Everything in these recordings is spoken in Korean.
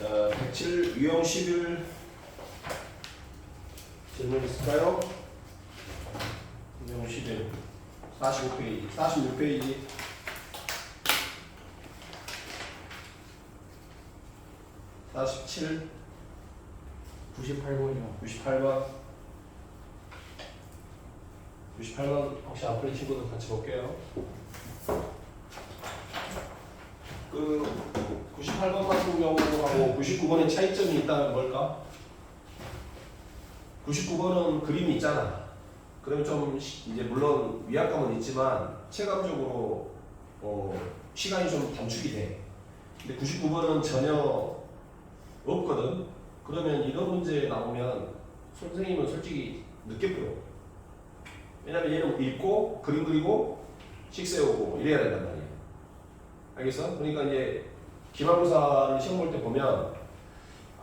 107 유형 11 질문 있을까요? 유형 11 45페이지 46페이지 47 98번이요. 98번 98번 혹시 안 풀린 친구들 같이 볼게요. 그 98번 같은 경우하고 99번의 차이점이 있다면 뭘까? 99번은 그림이 있잖아. 그러면 좀 이제 물론 위압감은 있지만 체감적으로 시간이 좀 단축이 돼. 근데 99번은 전혀 없거든. 그러면 이런 문제 나오면 선생님은 솔직히 늦게 풀어. 왜냐면 얘는 읽고 그림 그리고 식 세우고 이래야 된단 말이야. 알겠어? 그러니까 이제 기말고사를 시험 볼 때 보면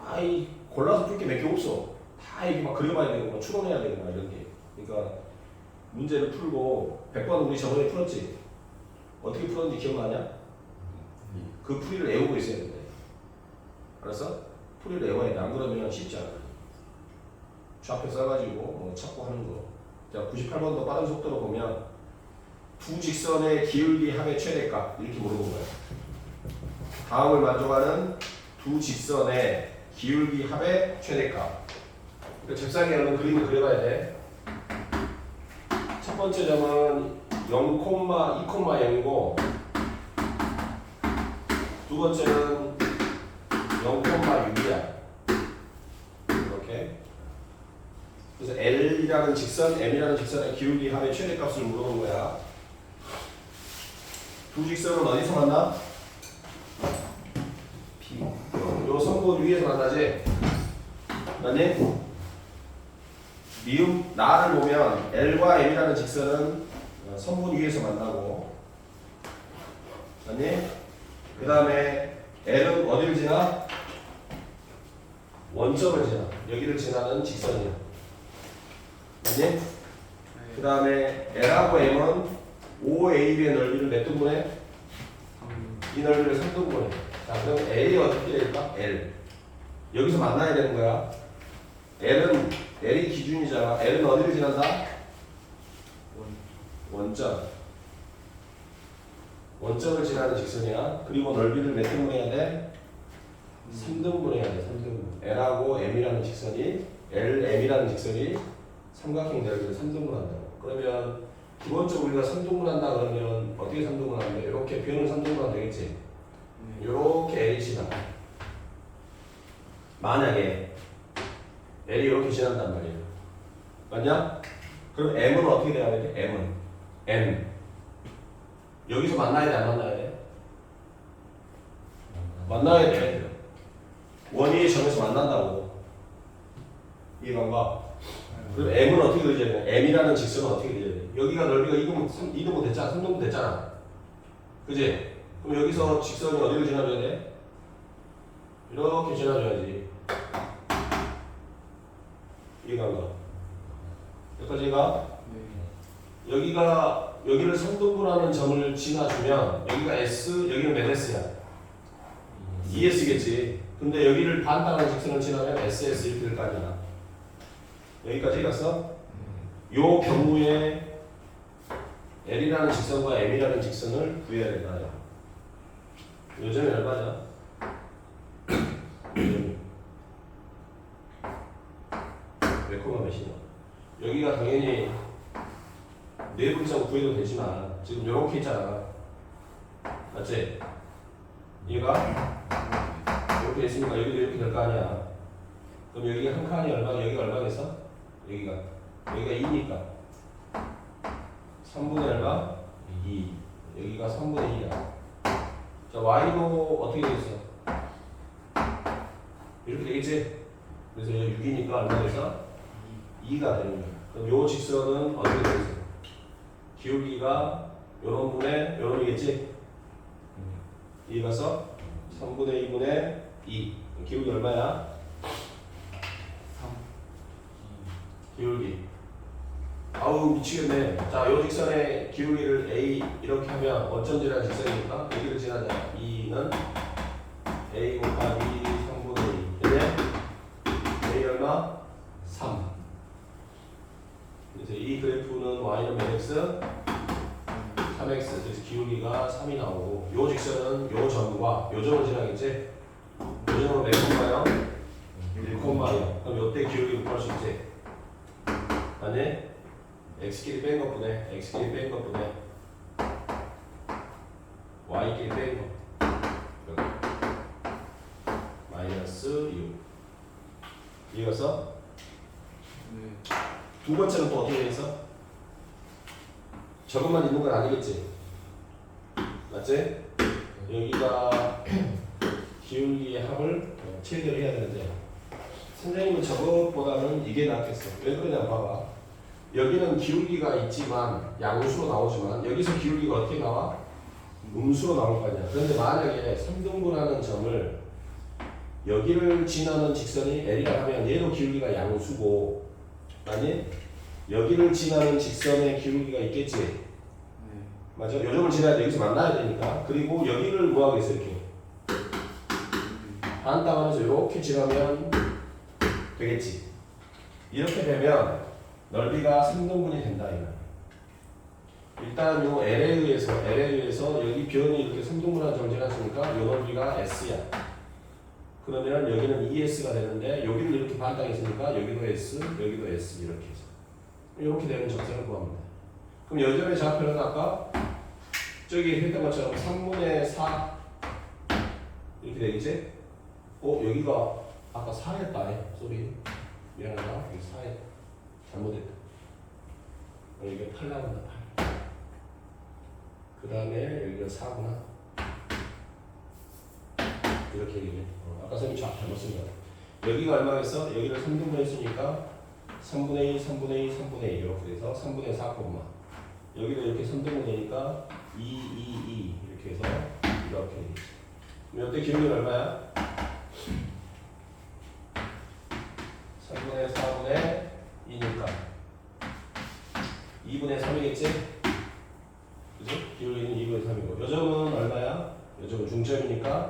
아이 골라서 풀 게 몇 개 없어. 다 이게 막 그려봐야 되고 막 추론해야 되고 막 이런 게. 그러니까 문제를 풀고 100번 우리 저번에 풀었지. 어떻게 풀었는지 기억나냐? 그 풀이를 외우고 있어야 된다. 알았어? 풀이를 외워야 돼. 안 그러면 쉽지 않아. 좌표 써가지고 뭐 찾고 하는 거. 자, 98번도 빠른 속도로 보면 두 직선의 기울기 합의 최대값 이렇게 물어본 거야. 다음을 만족하는 두 직선의 기울기 합의 최대값. 그러니까 책상에 여러분 그림을 그려봐야 돼. 첫 번째 점은 0,2,0이고 두 번째는 0,6이야. 이렇게. 그래서 L이라는 직선, M이라는 직선의 기울기 합의 최대값을 물어보는 거야. 두 직선은 어디서 만나? P. 요 선분 위에서 만나지? 맞니? 미음 나를 보면 L과 M이라는 직선은 선분 위에서 만나고, 맞니? 그 다음에 L은 어디를 지나? 원점을 지나. 여기를 지나는 직선이야. 맞니? 그 다음에 L하고 M은 OAB의 넓이를 몇 등분해? 이 넓이를 3등분해. 자, 그럼 L이 어떻게 될까? L. 여기서 만나야 되는 거야. L이 기준이잖아. L은 어디를 지난다? 원점. 원점을 지나는 직선이야. 그리고 넓이를 몇 등분해야 돼? 3등분해야 돼. 3등분. L하고 M이라는 직선이 M이라는 직선이 삼각형 넓이를 3등분한다고. 그러면 기본적으로 우리가 3등분한다 그러면 어떻게 3등분하는데 이렇게 변을 3등분하면 되겠지. 이렇게 L이 지나. 만약에 L이 이렇게 지난단 말이에요. 맞냐? 그럼 M은 어떻게 돼야 돼? M은 M. 여기서 만나야 돼, 안 만나야 돼? 만나야 돼. 원위의 점에서 만난다고. 이해가 안 가? 그럼 M은 어떻게 그려져야 돼? M이라는 직선은 어떻게 그려져야 돼? 여기가 넓이가 2등분 됐잖아. 3등분 됐잖아. 그지? 그럼 여기서 직선이 어디를 지나줘야 돼? 이렇게 지나줘야지. 이해가 안 가? 여기까지가? 네. 여기를 3등분하는 점을 지나주면 여기가 S, 여기는 몇 S야? 2S겠지. 근데 여기를 반당하는 직선을 지나면 SS 이렇게 될 거 아니야. 여기까지 갔어? 요 경우에 L이라는 직선과 M이라는 직선을 구해야 된다. 요즘에 얼마냐? 몇 코가 몇이냐? 여기가 당연히 내분점 구해도 되지만 지금 요렇게 있잖아. 맞지? 얘가 이렇게 있으니까 여기도 이렇게 될 거 아니야. 그럼 여기가 한 칸이 얼마? 여기가 얼마겠어? 여기가 2니까 3분의 얼마? 2. 여기가 3분의 2야. 자, y도 어떻게 되겠어? 이렇게 되겠지? 그래서 여기 6이니까 얼마 되겠어? 2가 되는 거야. 그럼 요 직선은 어떻게 되겠어? 기울기가 요런 분의 요런이겠지? 이해가서 3분의 2분의 2. 기울기 얼마야? 3. 기울기. 아우 미치겠네. 자, 요 직선의 기울기를 A 이렇게 하면 어쩐지라는 직선이니까 여기를 지나자. 2는 A 곱하기 3분의 3x 3x 그래서 기울기가 3이 나오고 요 직선은 요 점과 요 점을 지나겠지? 요 점은 몇 콤마요? 1콤마요. 그럼 요때 기울기 구할 수 있지? 아니? x끼리 뺀 것분에 x끼리 뺀 것분에 y끼리 뺀 거. 여기. 마이너스 6. 이어서 네. 두 번째는 또 어떻게 돼 있어? 저것만 있는 건 아니겠지? 맞지? 여기가 기울기의 합을 최대로 해야 되는데 선생님은 저것보다는 이게 낫겠어. 왜 그러냐 봐봐. 여기는 기울기가 있지만 양수로 나오지만 여기서 기울기가 어떻게 나와? 음수로 나올 거 아니야. 그런데 만약에 3등분하는 점을 여기를 지나는 직선이 L이라 하면 얘도 기울기가 양수고 아니? 여기를 지나는 직선의 기울기가 있겠지? 네. 맞아? 요 점을 지나야 돼. 여기서 만나야 되니까. 그리고 여기를 뭐 하겠어 이렇게 반 따가면서 이렇게 지나면 되겠지. 이렇게 되면 넓이가 3등분이 된다 이거. 일단 요 L에 의해서 여기 변이 이렇게 3등분한 점을 지났으니까 요 넓이가 S야. 그러면 여기는 2S가 되는데 여기를 이렇게 반땅했으니까 여기도 S, 여기도 S 이렇게 해서 이렇게 되는 적선을 구하면 돼. 그럼 여점의 좌표는 아까 저기 했던 것처럼 3분의 4 이렇게 되겠지? 여기가 아까 4였다. 소리 미안하다. 여기 4에 잘못했다. 여기가 8 나온다. 8. 그 다음에 여기가 4구나. 이렇게 얘기해. 아까 선생님 잘못 쓴 거야. 여기가 얼마겠어? 여기를 3등분 했으니까 3분의 1, 3분의 1, 3분의 1 이렇게 돼서 3분의 4 콤마. 여기도 이렇게 3등분 되니까 2, 2, 2 이렇게 해서 이렇게 되겠지. 그럼 이때 기울기는 얼마야? 3분의 4분의 2니까 2분의 3이겠지? 그죠? 기울기는 2분의 3이고 요 점은 얼마야? 요 점은 중점이니까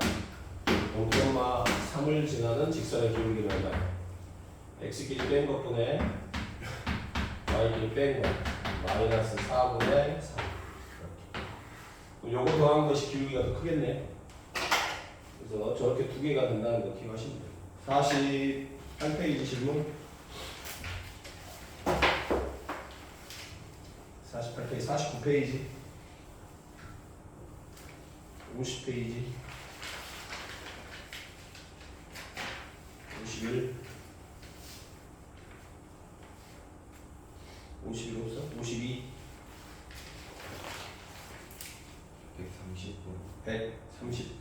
0,3을 지나는 직선의 기울기는 얼마야? x끼리 뺀 것분에 y끼리 뺀 거 마이너스 4분의 3 그럼 요거 더한 것이 기울기가 더 크겠네. 그래서 저렇게 두 개가 된다는 거 기억하시면 돼요. 48페이지 질문 48페이지 49페이지 50페이지 51 51 없어? 52 130번. 130번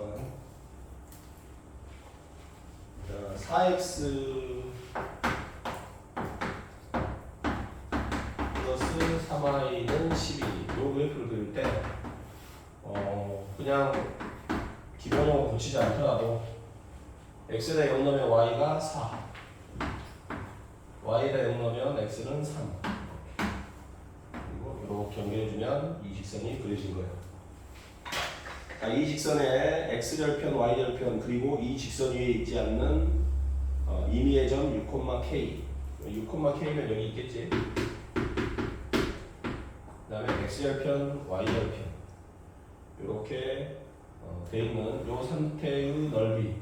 자 4x 플러스 3y는 12 요 그래프를 그릴 때 그냥 기본형으로 붙이지 않더라도 x에다 0 넣으면 y가 4 y에다 0 넣으면 x는 3 그리고 이렇게 연결해주면 이 직선이 그려진 거예요. 자, 이 직선에 x절편, y절편 그리고 이 직선 위에 있지 않는 임의의 점 6,k 6,k면 여기 있겠지. 그 다음에 x절편, y절편 이렇게 돼 있는 요 상태의 넓이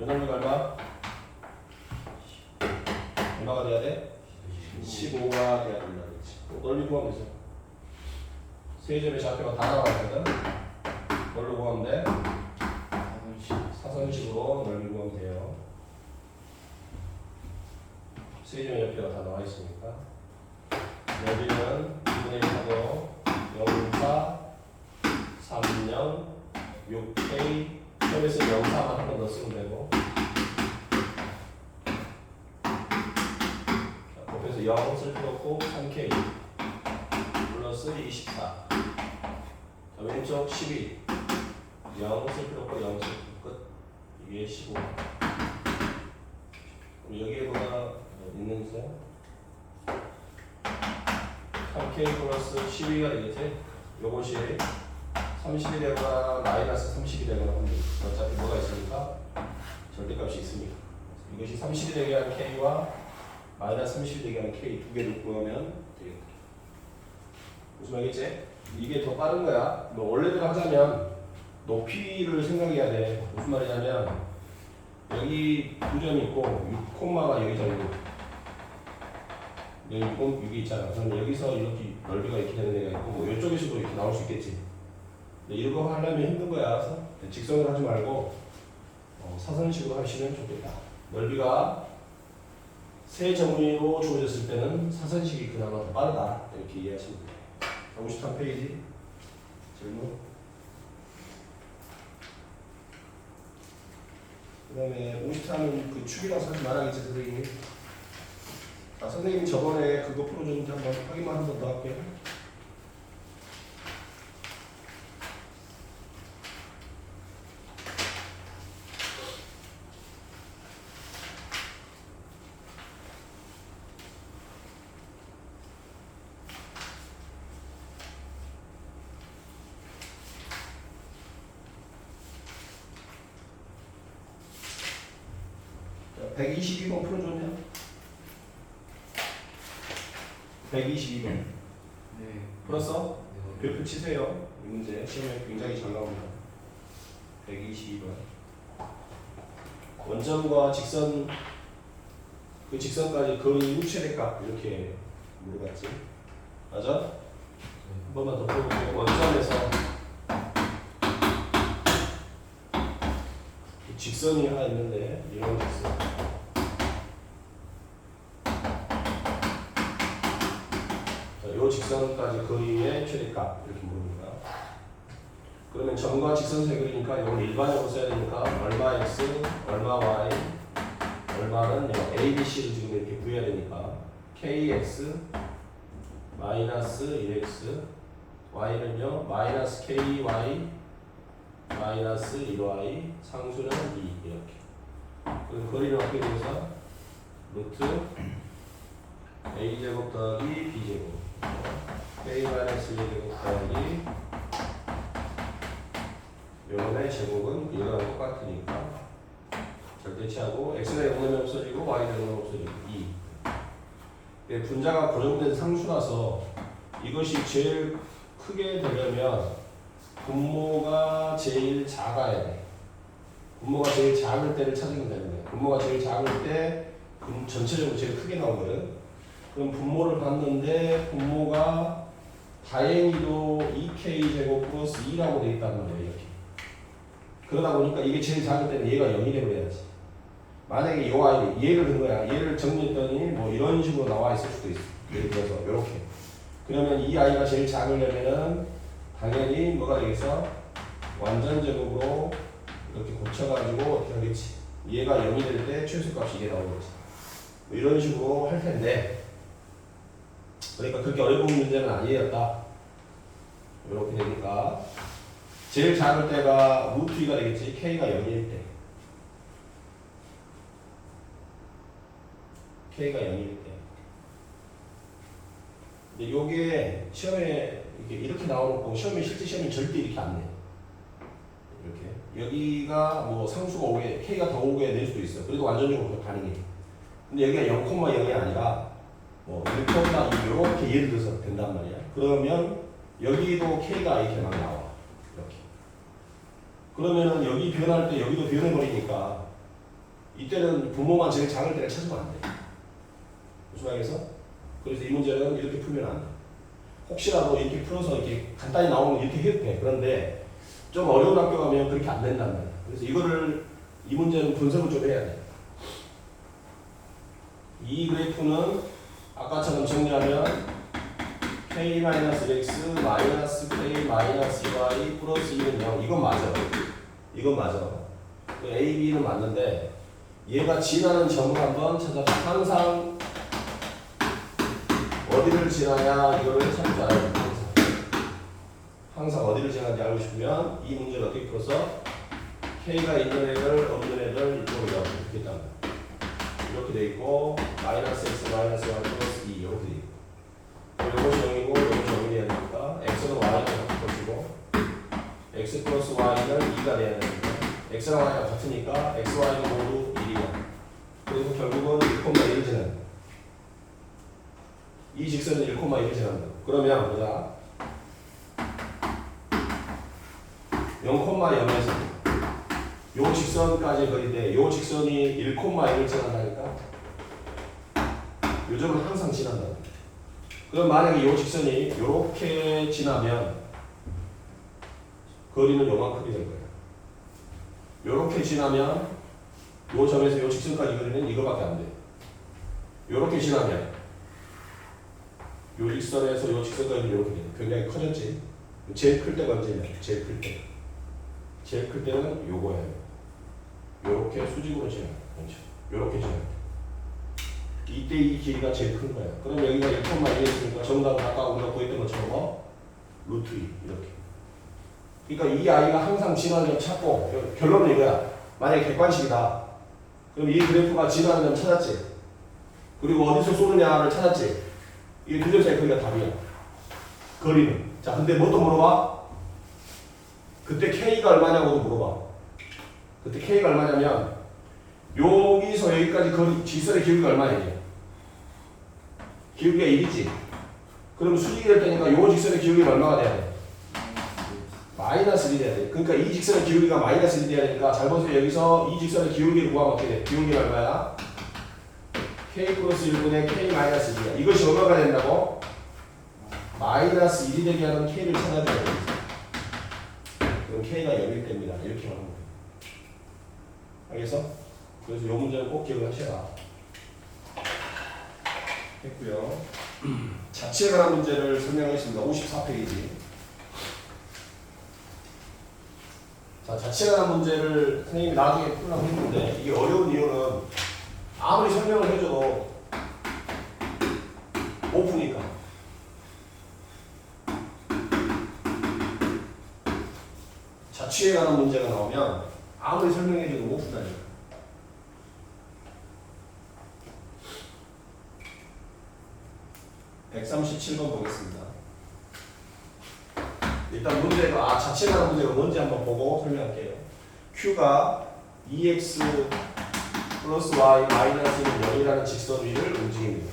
요 넓이가 얼마가 돼야 돼? 15가 돼야 된다 그렇지. 넓이 구하면 되죠. 세 점의 좌표가 다 나와있거든. 뭘로 구하면 돼? 사선식으로 넓이 구하면 돼요. 세 점의 좌표가 다 나와있으니까 넓이는 2분의 1하고 0, 4, 3, 0, 6K 점에서 0, 4만 한 번 더 쓰면 되고 곱해서 0 쓸 필요 없고 3K 플러스 24 자, 왼쪽 12 0 쓸 필요 없고 0 쓸 필요 끝 이게 15 그럼 여기에 뭐가 있는 있어요? 3K 플러스 12가 되겠지? 요것이 30이 되거나 마이너스 30이 되거나 하면 어차피 뭐가 있으니까 절대값이 있으니까 이것이 30이 되게 하는 K와 마이너스 30이 되게 하는 K 두 개를 구하면 되겠다. 무슨 말이겠지? 이게 더 빠른 거야. 뭐 원래대로 하자면 높이를 생각해야 돼. 무슨 말이냐면 여기 9점이 있고 6 콤마가 여기다 있고 여기 6이 있잖아. 그럼 여기서 이렇게 넓이가 이렇게 되는 데가 있고 뭐 이쪽에서도 이렇게 나올 수 있겠지. 근데 이런 거 하려면 힘든 거야. 알아서 직선으로 하지 말고 사선식으로 하시면 좋겠다. 넓이가 세 정의로 주어졌을 때는 사선식이 그나마 더 빠르다. 이렇게 이해하시면 돼요. 53페이지 질문. 그 다음에 53은 그 축이랑 사지 말아야겠지 선생님이. 선생님이 저번에 그거 풀어줬는데 한번 확인만 한 번 더 할게요. 자, 122번 풀어줬네요. 122번. 네. 풀었어? 네. 별표 치세요. 이 문제 시험에 굉장히 잘 나옵니다. 122번. 원점과 직선, 그 직선까지 거리 최대값 이렇게 물어봤지. 맞아? 한 번만 더 풀어볼게요. 원점에서 직선이 하나 있는데 이런 직선. 이 직선까지 거리의 최대값 이렇게 물어봅니다. 그러면 점과 직선세 그리니까 이걸 일반적으로 써야 되니까 얼마 x, 얼마 y, 얼마는 a, b, c를 지금 이렇게 구해야 되니까 kx 마이너스 1x, y는요 마이너스 ky, 마이너스 1y, 상수는 2 이렇게. 그럼 거리는 어떻게 되겠어? 루트 a제곱 더하기 b제곱 k 마이너스 1제곱 더하기 요놈의 제곱은 이거랑 똑같으니까 절대치하고 x가 0되면 없어지고 y가 0되면 없어지고 2. 분자가 고정된 상수라서 이것이 제일 크게 되려면 분모가 제일 작아야 돼. 분모가 제일 작을 때를 찾으면 되는 거야. 분모가 제일 작을 때 전체적으로 제일 크게 나오거든. 그럼 분모를 봤는데 분모가 다행히도 2k제곱 플러스 2라고 돼 있단 말이야. 이렇게. 그러다 보니까 이게 제일 작을 때는 얘가 0이 되버려야지. 만약에 이 아이 얘를 든 거야. 얘를 정리했더니 뭐 이런 식으로 나와 있을 수도 있어. 예를 들어서 이렇게. 그러면 이 아이가 제일 작으려면은 당연히 뭐가 되겠어? 완전 제곱으로 이렇게 고쳐가지고 어떻게 하겠지? 얘가 0이 될 때 최소값이 이게 나오겠지. 뭐 이런 식으로 할 텐데. 그러니까 그렇게 어려운 문제는 아니었다. 이렇게 되니까 제일 작을 때가 루트 2가 되겠지. k가 0일 때. k가 0일 때. 근데 요게 시험에 이렇게 나오고 시험에 실제 시험에 절대 이렇게 안 내. 이렇게 여기가 뭐 상수가 오게 k가 더 오게 낼 수도 있어. 그래도 완전적으로 가능해. 근데 여기가 0,0이 아니라 뭐 1,2 이렇게 예를 들어서 된단 말이야. 그러면 여기도 k가 이렇게 막 나와. 이렇게. 그러면은 여기 변할 때 여기도 변해버리니까 이때는 분모만 제일 작을 때를 찾으면 안 돼. 무슨 말이겠어? 그래서 이 문제는 이렇게 풀면 안 돼. 혹시라도 이렇게 풀어서 이렇게 간단히 나오면 이렇게 해도 돼. 그런데 좀 어려운 학교 가면 그렇게 안 된단 말이야. 그래서 이 문제는 분석을 좀 해야 돼. 이 그래프는 아까처럼 정리하면 k-x 마이너스 k 마이너스 y 플러스 2는 0. 이건 맞아. 이건 맞아. a, b는 맞는데 얘가 지나는 점을 한번 찾아봐. 항상 어디를 지나냐 이거를 찾지 않아요. 항상 어디를 지나는지 알고 싶으면 이 문제를 어떻게 풀어서 k가 있는 애들 없는 애들 이쪽으로 이렇게 있단 말이야. 이렇게 돼 있고 마이너스 x 마이너스 y 플러스 2 이렇게 돼 있고 이것이 0이고 이것이 0이 돼야 되니까 x는 y가 같은 것이고 x 플러스 y는 2가 돼야 되니까 x랑 y가 같으니까 x, y는 모두 1이야. 그래서 결국은 1,1을 지난다. 이 직선은 1,1을 지난다. 그러면 보자. 0,0에서 요 직선까지 거리인데 요 직선이 1,1을 지난다니까 요 점은 항상 지난다. 그럼 만약에 요 직선이 요렇게 지나면 거리는 요만큼이 될 거예요. 요렇게 지나면 요 점에서 요 직선까지 거리는 이거밖에 안 돼요. 요렇게 지나면 요 직선에서 요 직선까지 요렇게 돼요. 굉장히 커졌지. 제일 클 때가 언제냐? 제일 클 때. 제일 클 때는 요거예요. 요렇게 수직으로 지나요. 그렇죠. 요렇게 지나요. 이때 이 길이가 제일 큰 거예요. 그럼 여기가 1,1이 있으니까 정답은 아까 우리가 구했던 것처럼 루트 2 이렇게. 그러니까 이 아이가 항상 지나는 점 찾고 결론은 이거야. 만약에 객관식이다. 그럼 이 그래프가 지나는 점 찾았지. 그리고 어디서 쏘느냐를 찾았지. 이게 두 점 사이 거리가 답이야. 거리는. 자, 근데 뭐 또 물어봐? 그때 K가 얼마냐고도 물어봐. 그때 K가 얼마냐면 여기서 여기까지 거리 직선의 기울기가 얼마냐? 기울기가 1이지. 그럼 수직이 될 때니까 요 직선의 기울기가 얼마가 돼야 돼? 마이너스 1이 돼야 돼. 그러니까 이 직선의 기울기가 마이너스 1이 돼야 되니까 잘 보세요. 여기서 이 직선의 기울기를 구하면 어떻게 돼? 기울기가 얼마야? K 플러스 1분의 K 마이너스 1이야. 이것이 얼마가 된다고? 마이너스 1이 되게 하는 K를 찾아줘야 돼. 그럼 K가 0일 때입니다. 이렇게 하는 거예요. 알겠어? 그래서 이 문제는 꼭 기억을 하셔라. 했고요. 자치에 관한 문제를 설명하겠습니다. 54페이지. 자, 자치에 관한 문제를 선생님이 나중에 풀라고 했는데 이게 어려운 이유는 아무리 설명을 해줘도 못 푸니까. 자취에 관한 문제가 나오면 아무리 설명해줘도 못 푼다니까. (137번) 보겠습니다. 일단 문제가 자취에 관한 문제가 뭔지 한번 보고 설명할게요. Q가 2x 플러스 y 마이너스 0이라는 직선 위를 움직입니다.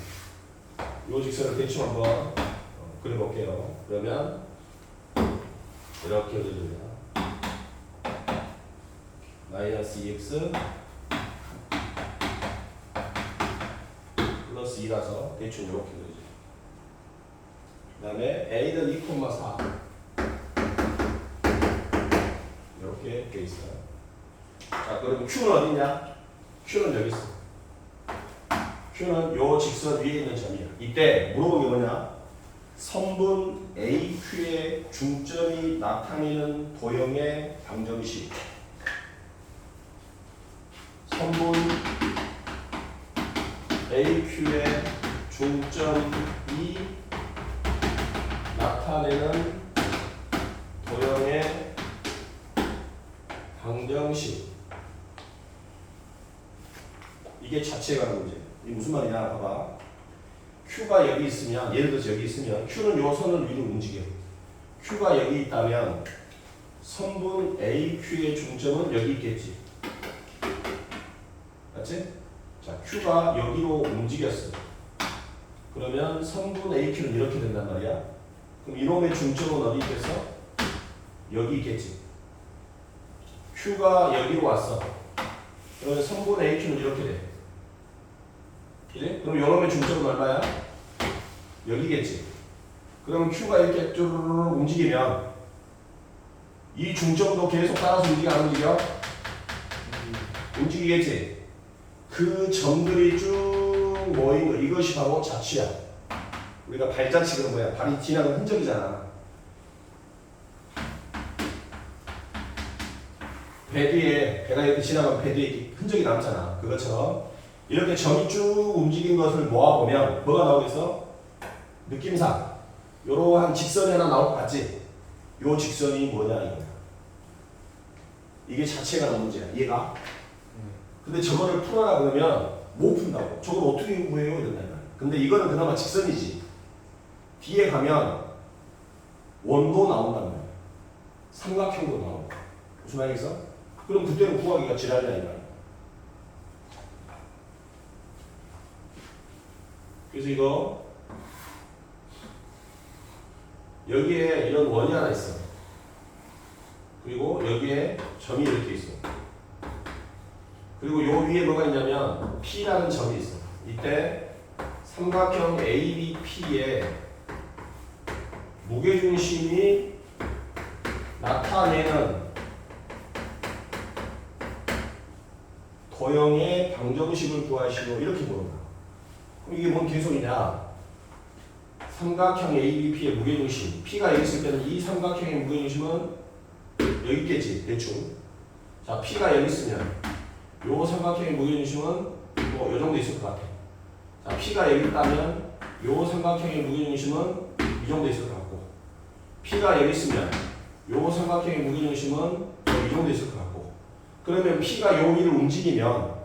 이 직선을 대충 한번 그려볼게요. 그러면 이렇게 그려줍니다. 마이너스 2x 플러스 2라서 대충 이렇게 그려줘요. 그 다음에 a는 2,4 이렇게 돼 있어요. 자, 그럼 Q는 어디냐? Q는 여기 있어. Q는 요 직선 위에 있는 점이야. 이때 물어본 게 뭐냐? 선분 AQ의 중점이 나타내는 도형의 방정식. 선분 AQ의 중점이 나타내는 도형의 방정식. 이게 자체에 관한 문제. 이게 무슨 말이냐? 봐봐. Q가 여기 있으면, 예를 들어서 여기 있으면 Q는 요 선을 위로 움직여. Q가 여기 있다면 선분 AQ의 중점은 여기 있겠지. 맞지? 자, Q가 여기로 움직였어. 그러면 선분 AQ는 이렇게 된단 말이야. 그럼 이놈의 중점은 어디 있겠어? 여기 있겠지. Q가 여기로 왔어. 그러면 선분 AQ는 이렇게 돼. 그래? 그럼 이놈의 중점은 얼마야? 여기겠지. 그러면 Q가 이렇게 쭈르르 움직이면 이 중점도 계속 따라서 움직여 안 움직여? 움직이겠지. 그 점들이 쭉 모인 거, 이것이 바로 자취야. 우리가 발자취는 뭐야? 발이 지나간 흔적이잖아. 배 뒤에, 배가 이렇게 지나가면 배 뒤에 흔적이 남잖아. 그것처럼 이렇게 점이 쭉 움직인 것을 모아보면 뭐가 나오겠어? 느낌상 이러한 직선이 하나 나올 것 같지? 요 직선이 뭐냐 이거야. 이게 자체가 나온 문제야. 이해가? 근데 저거를 풀어라 그러면 못 푼다고. 저걸 어떻게 구해요? 이런다. 근데 이거는 그나마 직선이지. 뒤에 가면 원도 나온단 말이야. 삼각형도 나오고. 무슨 말이겠어? 그럼 그때는 구하기가 지랄이야 이거야. 그래서 이거 여기에 이런 원이 하나 있어. 그리고 여기에 점이 이렇게 있어. 그리고 요 위에 뭐가 있냐면 P라는 점이 있어. 이때 삼각형 ABP의 무게중심이 나타내는 도형의 방정식을 구하시오. 이렇게 물어봐. 그럼 이게 뭔 개소리냐? 삼각형 ABP의 무게중심 P가 여기 있을 때는 이 삼각형의 무게중심은 여기 있겠지 대충. 자 P가 여기 있으면 요 삼각형의 무게중심은 뭐 요 정도 있을 것 같아. 자 P가 여기 있다면 요 삼각형의 무게중심은 이 정도 있을 것 같고, P가 여기 있으면 요 삼각형의 무게중심은 이 정도 있을 것 같고, 그러면 P가 요 위를 움직이면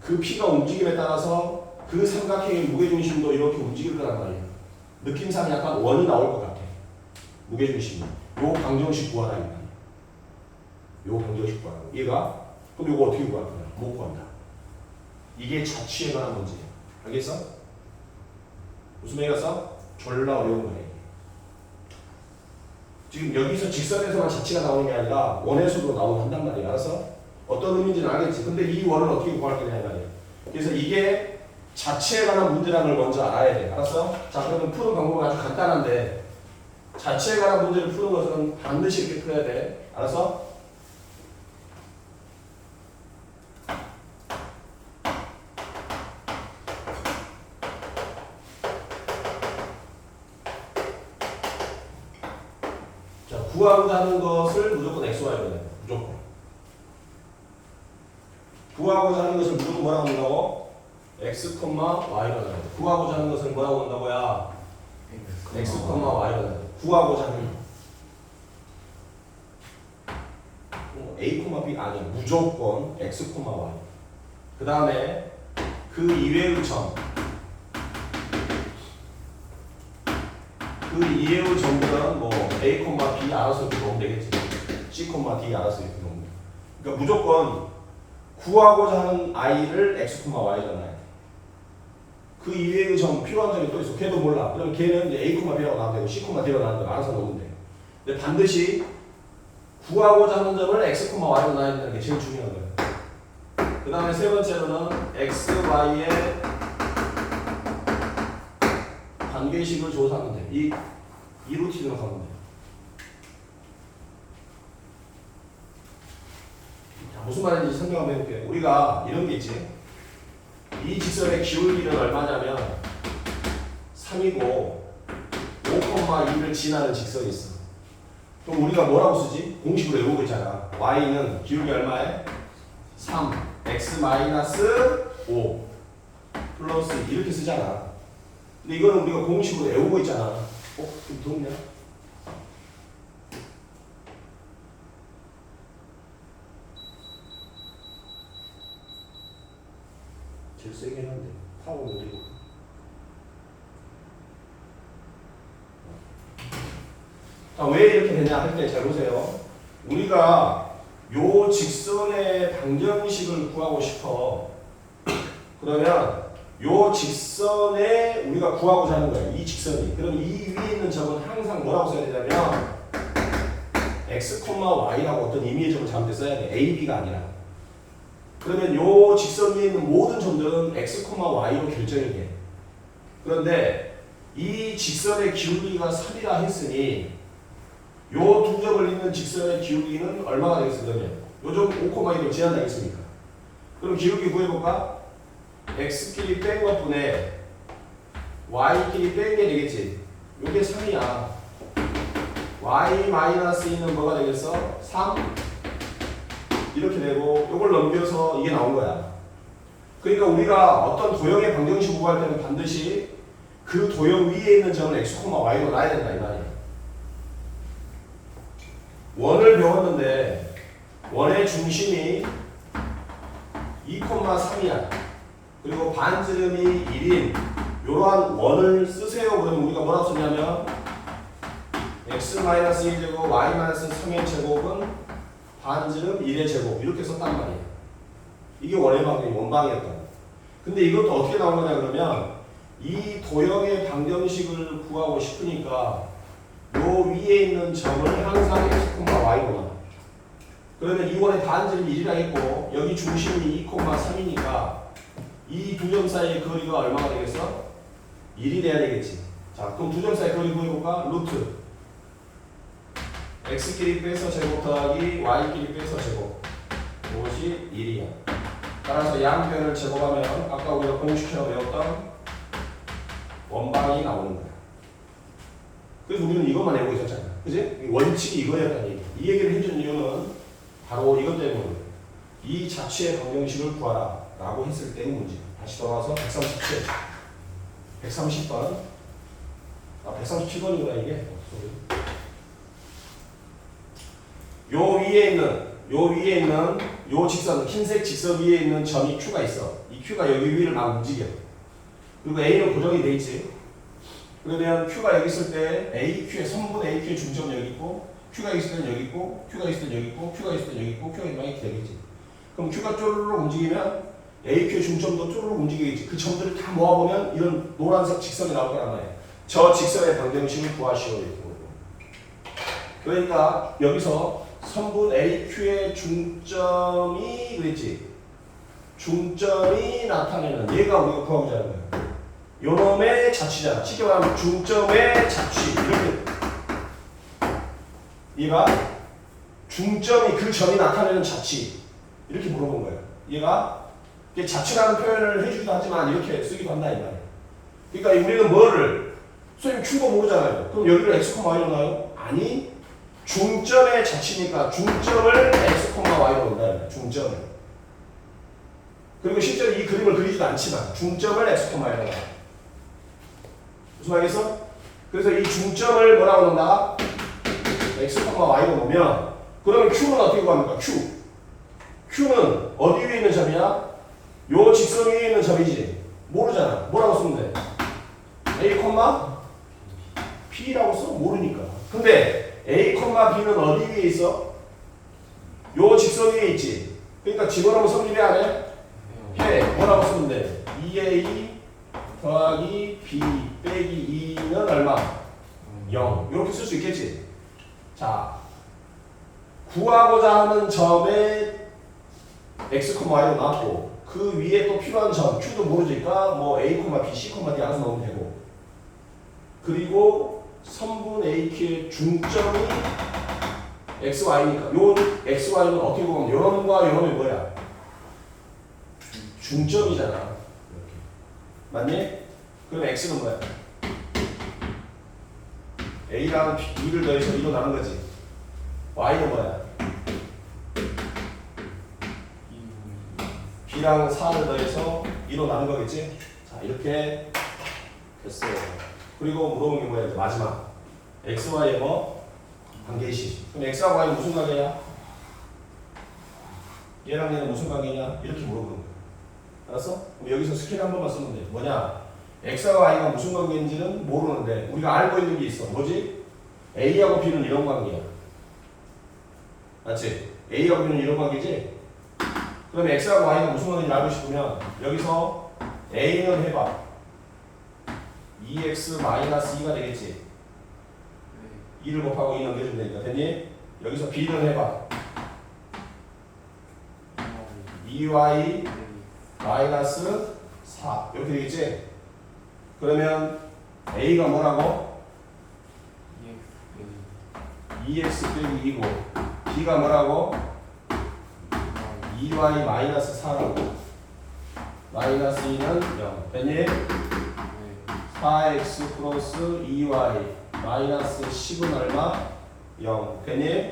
그 P가 움직임에 따라서 그 삼각형의 무게중심도 이렇게 움직일 거란 말이야. 느낌상 약간 원이 나올 것 같아. 무게중심이. 요 방정식 구하라. 요 방정식 구하라. 얘가? 그럼 요거 어떻게 구할 거야? 못 구한다. 이게 자취에 관한 문제야. 알겠어? 무슨 얘기였어? 졸라 어려운 거야. 지금 여기서 직선에서만 자취가 나오는 게 아니라 원에서도 한단 말이야. 알았어? 어떤 의미인지는 알겠지. 근데 이 원을 어떻게 구할 거냐 이 말이야. 그래서 이게 자취에 관한 문제라는 걸 먼저 알아야 돼. 알았어? 자, 그러면 푸는 방법은 아주 간단한데, 자취에 관한 문제를 푸는 것은 반드시 이렇게 풀어야 돼. 알았어? 자, 구하고자 하는 것을 무조건 xy로 해. 무조건. 구하고자 하는 것을 무조건 뭐라고 한다고? x, y로 해야 돼. 구하고자 하는 것을 뭐라고 한다고야? x, y로 해야 돼. 구하고자 하는 a, b 아니야. 무조건 x, y. 그 다음에 그 이외의 점. 그 이외의 점들은 뭐 a, b 알아서 이렇게 넣으면 되겠지. c, d 알아서 이렇게 넣으면 돼. 그러니까 무조건 구하고자 하는 i를 x, y잖아요. 그 이외의 점, 필요한 점이 또 있어. 걔도 몰라. 그러면 걔는 이제 a, b라고 나오면 되고 c, d라고 나오면 되고 알아서 넣으면 돼. 근데 반드시 구하고자 하는 점을 x, y로 나눠야 된다는 게 제일 중요한 거예요. 그 다음에 세 번째로는 x, y의 관계식을 조사하면 돼. 이 루틴으로 가면 돼. 자, 무슨 말인지 설명 한번 해볼게요. 우리가 이런 게 있지. 이 직선의 기울기는 얼마냐면 3이고 5,2를 지나는 직선이 있어. 그럼 우리가 뭐라고 쓰지? 공식으로 외우고 있잖아. y는 기울기 얼마에? 3 x 마이너스 5 플러스 이렇게 쓰잖아. 근데 이거는 우리가 공식으로 외우고 있잖아. 좀 더웠냐? 제일 세게 했는데 타고 올리고. 자, 왜 이렇게 되냐 할 때 잘 보세요. 우리가 요 직선의 방정식을 구하고 싶어. 그러면 요 직선에 우리가 구하고자 하는 거야. 이 직선이. 그럼 이 위에 있는 점은 항상 뭐라고 써야 되냐면 x, y라고 어떤 임의의 점을 잡을 때 써야 돼. a, b가 아니라. 그러면 요 직선 위에 있는 모든 점들은 x, y로 결정이 돼. 그런데 이 직선의 기울기가 3이라 했으니 요 두 점을 잇는 직선의 기울기는 얼마가 되겠어? 그러면 요 점 5,2로 제한다 했습니까? 그럼 기울기 구해볼까? x끼리 뺀 것분에 y끼리 뺀 게 되겠지. 요게 3이야. y-2는 뭐가 되겠어? 3 이렇게 되고 요걸 넘겨서 이게 나온 거야. 그러니까 우리가 어떤 도형의 방정식 구할 때는 반드시 그 도형 위에 있는 점을 x, y로 놔야 된다 이 말이야. 원을 배웠는데 원의 중심이 2,3이야. 그리고 반지름이 1인 이러한 원을 쓰세요. 그러면 우리가 뭐라고 쓰냐면 x-1제곱 y-3의 제곱은 반지름 1의 제곱 이렇게 썼단 말이에요. 이게 원의 방정이 원방이었던. 근데 이것도 어떻게 나온 거냐 그러면 이 도형의 방정식을 구하고 싶으니까 요 위에 있는 점을 항상 x, y로 놔. 그러면 2원의 반지름이 1이라 했고 여기 중심이 2,3이니까 이 두 점 사이의 거리가 얼마가 되겠어? 1이 돼야 되겠지. 자, 그럼 두 점 사이 거리 구해볼까? 루트 x끼리 빼서 제곱 더하기 y끼리 빼서 제곱 그것이 1이야. 따라서 양변을 제곱하면 아까 우리가 공식처럼 외웠던 원방이 나오는 거야. 그래서 우리는 이것만 외우고 있었잖아. 그지? 원칙이 이거였다는 얘기. 이 얘기를 해준 이유는 바로 이것 때문에 이 자취의 방정식을 구하라 라고 했을 때의 문제. 다시 돌아와서 137 130번 137번이구나 이게. 요 위에 있는 요 직선, 흰색 직선 위에 있는 점이 Q가 있어. 이 Q가 여기 위를 막 움직여. 그리고 A는 고정이 돼 있지. 그러면 Q가 여기 있을 때 AQ의 선분 AQ의 중점이 여기 있고 Q가 있을 땐 여기 있고 Q가 있을 땐 여기 있고 Q가 있을 땐 여기 있고 Q가 있을 땐 여기 있지. 그럼 Q가 쪼르륵 움직이면 AQ의 중점도 쪼르륵 움직이겠지. 그 점들을 다 모아보면 이런 노란색 직선이 나올 거란 말이야. 저 직선의 방정식을 구하시오. 그러니까 여기서 선분 AQ의 중점이 그랬지. 중점이 나타내는 얘가 우리가 구하고자 하는 거야. 요놈의 자취잖아. 쉽게 말하면 중점의 자취 이렇게. 얘가 중점이 그 점이 나타내는 자취 이렇게 물어본 거예요. 얘가 자취라는 표현을 해주기도 하지만 이렇게 쓰기도 한다 이 말이에요. 그러니까 우리는 뭐를 선생님 Q가 모르잖아요. 그럼 여기를 x, y로 나요? 아니 중점의 자취니까 중점을 x, y로 넣는다. 중점을. 그리고 실제로 이 그림을 그리지도 않지만 중점을 x, y로 넣는다. 무슨 말이겠어? 그래서 이 중점을 뭐라고 넣는다? x, y로 놓으면 그러면 Q는 어떻게 구합니까? Q는 어디 위에 있는 점이야? 요 직선 위에 있는 점이지. 모르잖아. 뭐라고 쓰면 돼? A, P라고 써? 모르니까. 근데 A, B는 어디 위에 있어? 요 직선 위에 있지. 그러니까 집어넣으면 성립해 안 해? 해. 뭐라고 쓰면 돼? 2A 더하기 B 빼기 2는 얼마? 0. 이렇게 쓸 수 있겠지. 자, 구하고자 하는 점에 x, y로 놨고 그 위에 또 필요한 점 Q도 모르니까 뭐 A, B, C, D 알아서 넣으면 되고 그리고 선분 AQ의 중점이 x, y니까 요 x, y는 어떻게 보면 요놈과 요놈이 뭐야? 중점이잖아. 이렇게. 맞니? 그럼 x는 뭐야? a랑 b를 더해서 2로 나눈 거지. y는 뭐야? b랑 4를 더해서 2로 나눈 거겠지? 자, 이렇게 됐어요. 그리고 물어본 게 뭐야? 마지막. x, y의 뭐? 관계식. 그럼 x하고 y는 무슨 관계냐? 얘랑 얘는 무슨 관계냐? 이렇게 물어보는 거야. 알았어? 그럼 여기서 스킬 한 번만 쓰면 돼. 뭐냐? x와 y가 무슨 관계인지는 모르는데 우리가 알고 있는 게 있어. 뭐지? a하고 b는 이런 관계야. 맞지? a하고 b는 이런 관계지? 그럼 x하고 y가 무슨 관계인지 알고 싶으면 여기서 a는 해봐. 2x-2가 되겠지? 2를 곱하고 2 넘겨주면 되니까. 됐니? 여기서 b는 해봐. 2y 마이너스 4 이렇게 되겠지? 그러면 a가 뭐라고? 2x 빼기 2고 b가 뭐라고? 2y 마이너스 4라고. 마이너스 2는 0 됐니? 4x 플러스 2y 마이너스 10은 얼마? 0 됐니?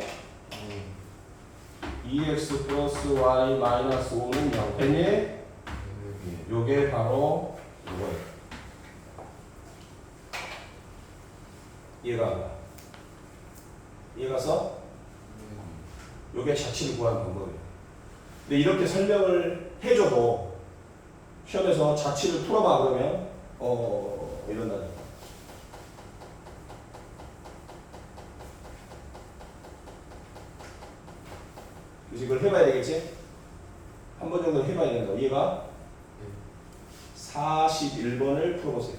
2x 플러스 y 마이너스 5는 0 됐니? 요게 바로 이거예요. 이해가 안 가? 이해가서? 요게 자취를 구하는 방법이에요. 근데 이렇게 설명을 해줘도 시험에서 자취를 풀어봐 그러면 이런다니까. 그래서 이걸 해봐야 되겠지? 한 번 정도 해봐야 된다. 이해가? 41번을 풀어보세요.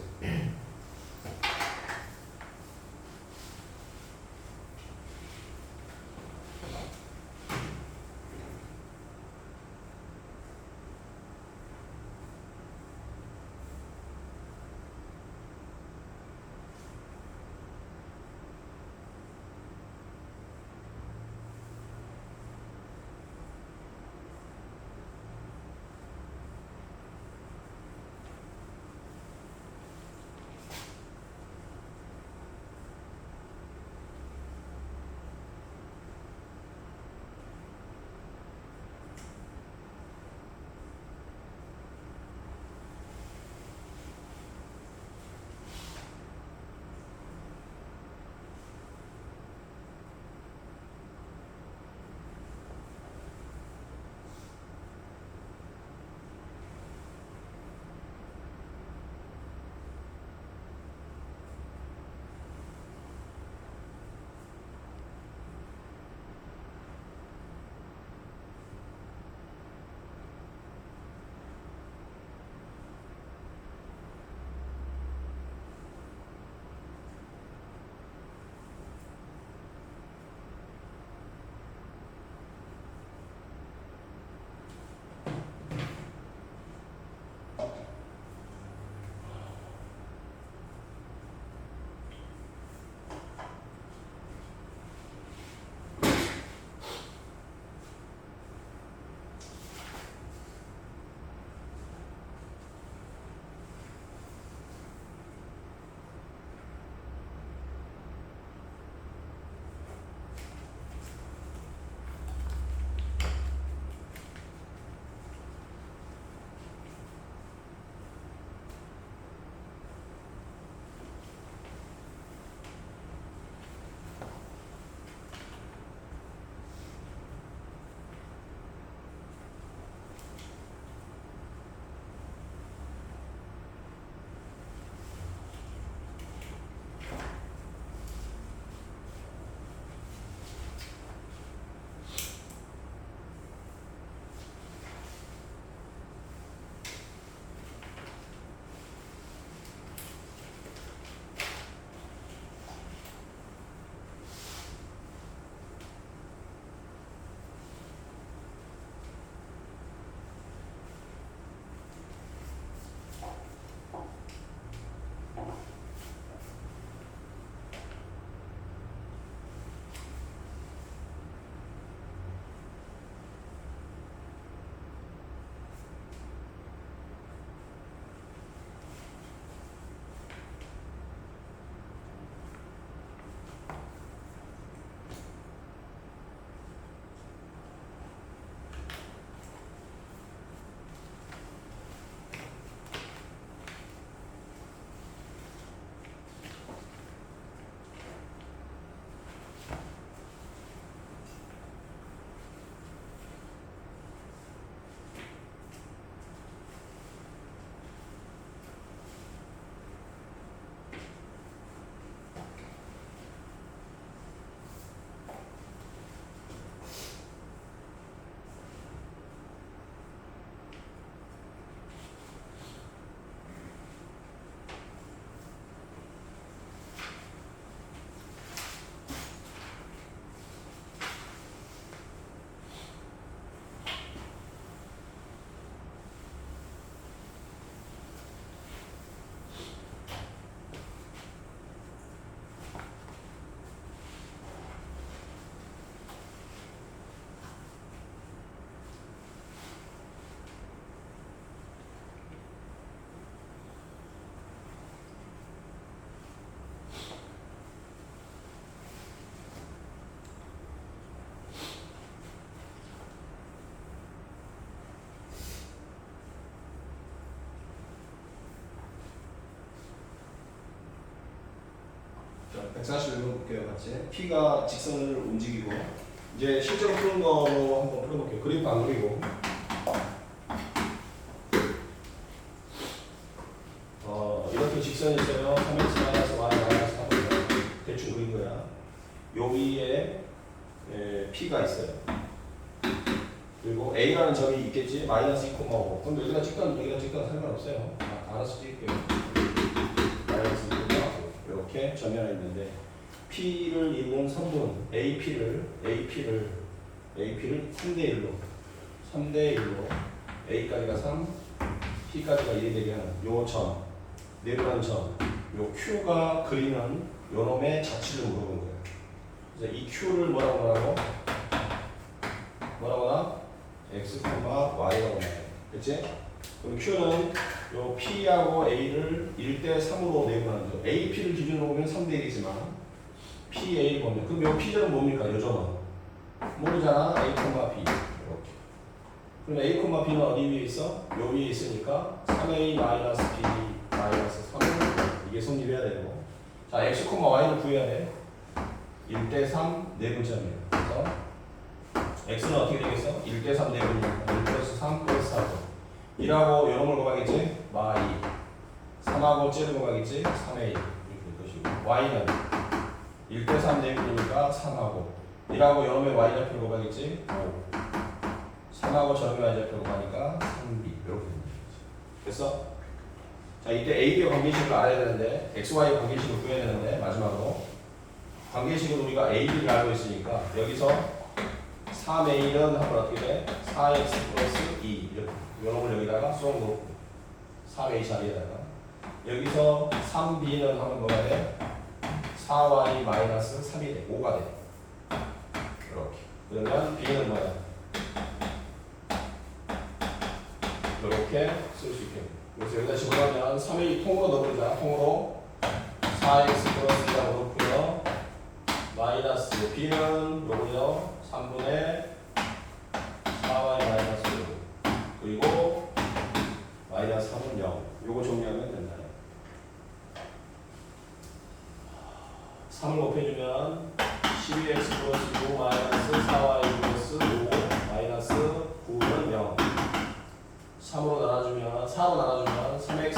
141번 볼게요. 같이. P가 직선을 움직이고 이제 실제로 푸는 거로 한번 풀어볼게요. 그림도 안 그리고. 이렇게 직선이 있어요. 3x-y -3을 대충 그린 거야. 여기에 P가 있어요. 그리고 A라는 점이 있겠지. -2,5. 그럼 여기다 찍던 상관없어요. 알아서 찍을게요. -2,5. 이렇게 점이 하나 있는데 P를 잇는 선분 AP를 3대 1로 A까지가 3, P까지가 1이 되게 하는 요 점, 내려가는 점, 요 Q가 그리는 요 놈의 자취를 물어본 거예요. 그래서 이 Q를 뭐라고 하나? X, Y라고 말해요. 그치? 그럼 Q는 요 P하고 A를 1대 3으로 내분하는 거죠. AP를 기준으로 보면 3대 1이지만 PA 보면 그럼 요 P절은 뭡니까? 요 점은 모르잖아. A, P 이렇게. 그럼 A, B는 어디 위에 있어? 요 위에 있으니까 3A-B -3 이게 성립해야 되고 자 X, Y를 구해야 돼. 1대 3 네분점이에요. 그래서 X는 어떻게 되겠어? 1대 3 네분이니까 1 플러스 3 플러스 4죠. 1하고 이런 걸 곱하겠지? 마이 3하고 째를 곱하겠지? 3A 이렇게 될 것이고 Y는 1대 3 내분이니까 3하고 1하고 여름의 Y좌표를 곱하겠지? 5 3하고 저름의 Y좌표를 곱하니까 3B 이렇게 됩니다. 됐어? 자 이때 AB의 관계식을 알아야 되는데 XY의 관계식을 구해야 되는데 마지막으로 관계식은 우리가 AB를 알고 있으니까 여기서 3A는 하면 어떻게 돼? 4X 플러스 2 이렇게 요놈을 여기다가 쏙 놓고 3A 자리에다가 여기서 3B는 하면 뭐가 돼? 4Y 마이너스 3이 돼. 5가 돼. 이렇게. 그러면 B는 뭐야? 이렇게 쓸 수 있게. 그래서 여기다 집어넣으면 3A 통으로 넣어보자. 통으로 4X 플러스 2라고 넣고요. 마이너스 B는 요거요. 3분의 4Y 마이너스 5 그리고 마이너스 3은 0 요거 정리하면 된다. 3을 곱해주면 12x 플러스 6 마이너스 4y 플러스 5 마이너스 9는 0 3으로 나눠주면 4로 나눠주면 3x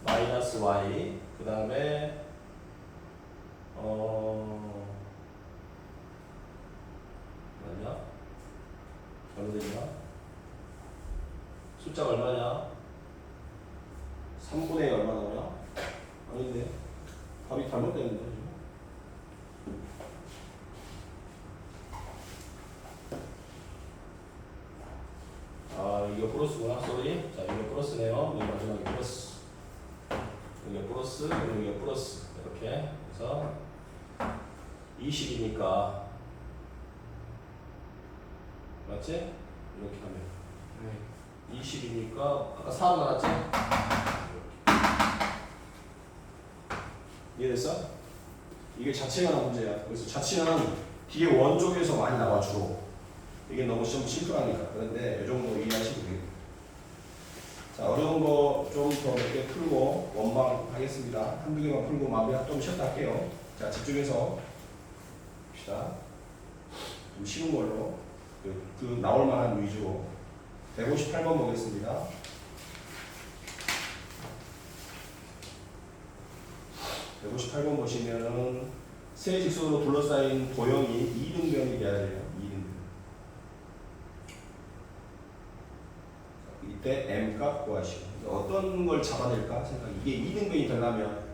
마이너스 y 그 다음에 뭐냐? 잘못됐나? 숫자가 얼마냐? 3분의 얼마 나오냐? 아닌데 답이 잘못됐는데 지금. 아 이거 플러스구나. 쏘리. 자 이거 플러스네요. 여기 마지막에 플러스. 여기 플러스 여기 플러스 이렇게 그래서 20이니까 맞지? 이렇게 하면 네. 20이니까 아까 4로 나왔지? 이해됐어? 이게 자체가 나온 문제야. 그래서 자체는 뒤에 원쪽에서 많이 나와 주로. 이게 너무 좀 심플하니까. 그런데 이 정도 이해하시면 되겠다. 자 어려운 거 좀 더 몇 개 풀고 원방 하겠습니다. 한두 개만 풀고 마무리 좀 쉬었다 할게요. 자 집중해서 봅시다. 좀 쉬운 걸로 그 나올 만한 위주로 158번 보겠습니다. 158번 보시면은 세 직선으로 둘러싸인 도형이 2등변이 돼야 돼요. 2등변. 이때 m 값 구하시고 어떤 걸 잡아낼까 생각. 이게 2등변이 되려면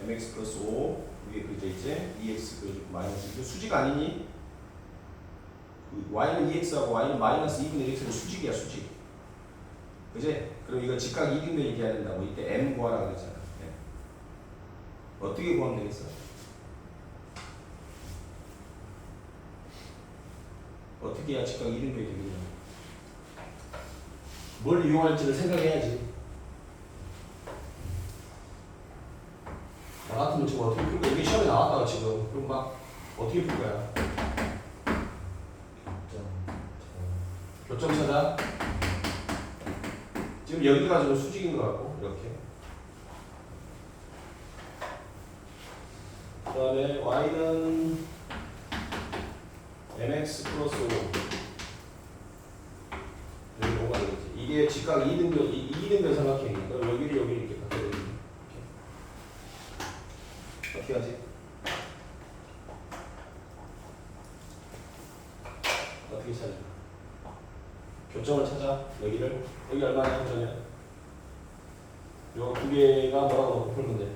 mx 플러스 5 위에 그려져 있지? 2x 그려지고 마이너스 이거 수직 아니니? 그 y는 2x하고 y는 마이너스 2분의 1x는 수직이야 수직. 그지? 그럼 이거 직각 2등변이 돼야 된다고. 이때 m 구하라 그랬잖아. 네. 어떻게 구하면 되겠어? 어떻게 해야 직각 2등변이 되겠냐? 뭘 이용할지를 생각해야지. 나 같으면 지금 어떻게 풀 거야? 이게 시험에 나왔다가 지금 그럼 막 어떻게 풀 거야? 교점 찾아. 지금 여기가 좀 수직인 것 같고 이렇게 그 다음에 y는 mx 플러스 5 여기 5가 되겠지. 이게 직각 2등변 삼각형이니까 그럼 여기를 이렇게 갖게 되겠지. 어떻게 하지? 어떻게 찾아? 교점을 찾아. 여기를 여기 얼마냐 교점이야? 요 두 개가 뭐라고 놓고 풀면 돼?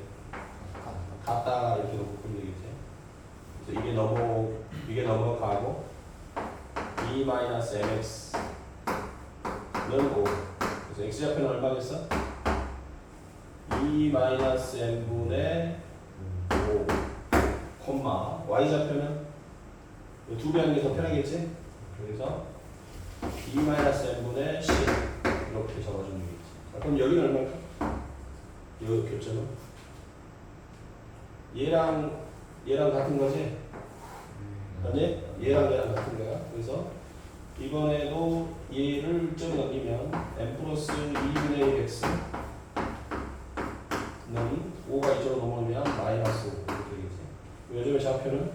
같다 이렇게 놓고 풀면 되겠지. 그래서 이게 넘어가고 2 마이너스 mx는 5. 그래서 x 좌표는 얼마겠어? 2 마이너스 n분의 5 콤마 y 좌표는 두 배 하는 게 더 편하겠지? 그래서 2 마이너스 n분의 10 이렇게 적어주면 되겠지. 자, 그럼 여기는 얼마일까? 이 교점은 얘랑 같은 거지? 맞니? 얘랑 같은 거야. 그래서 이번에도 얘를 점 넘기면 n 플러스 2분의 1 x는 5가 이쪽으로 넘어오면 마이너스 5 이렇게 되겠지. 요즘의 좌표는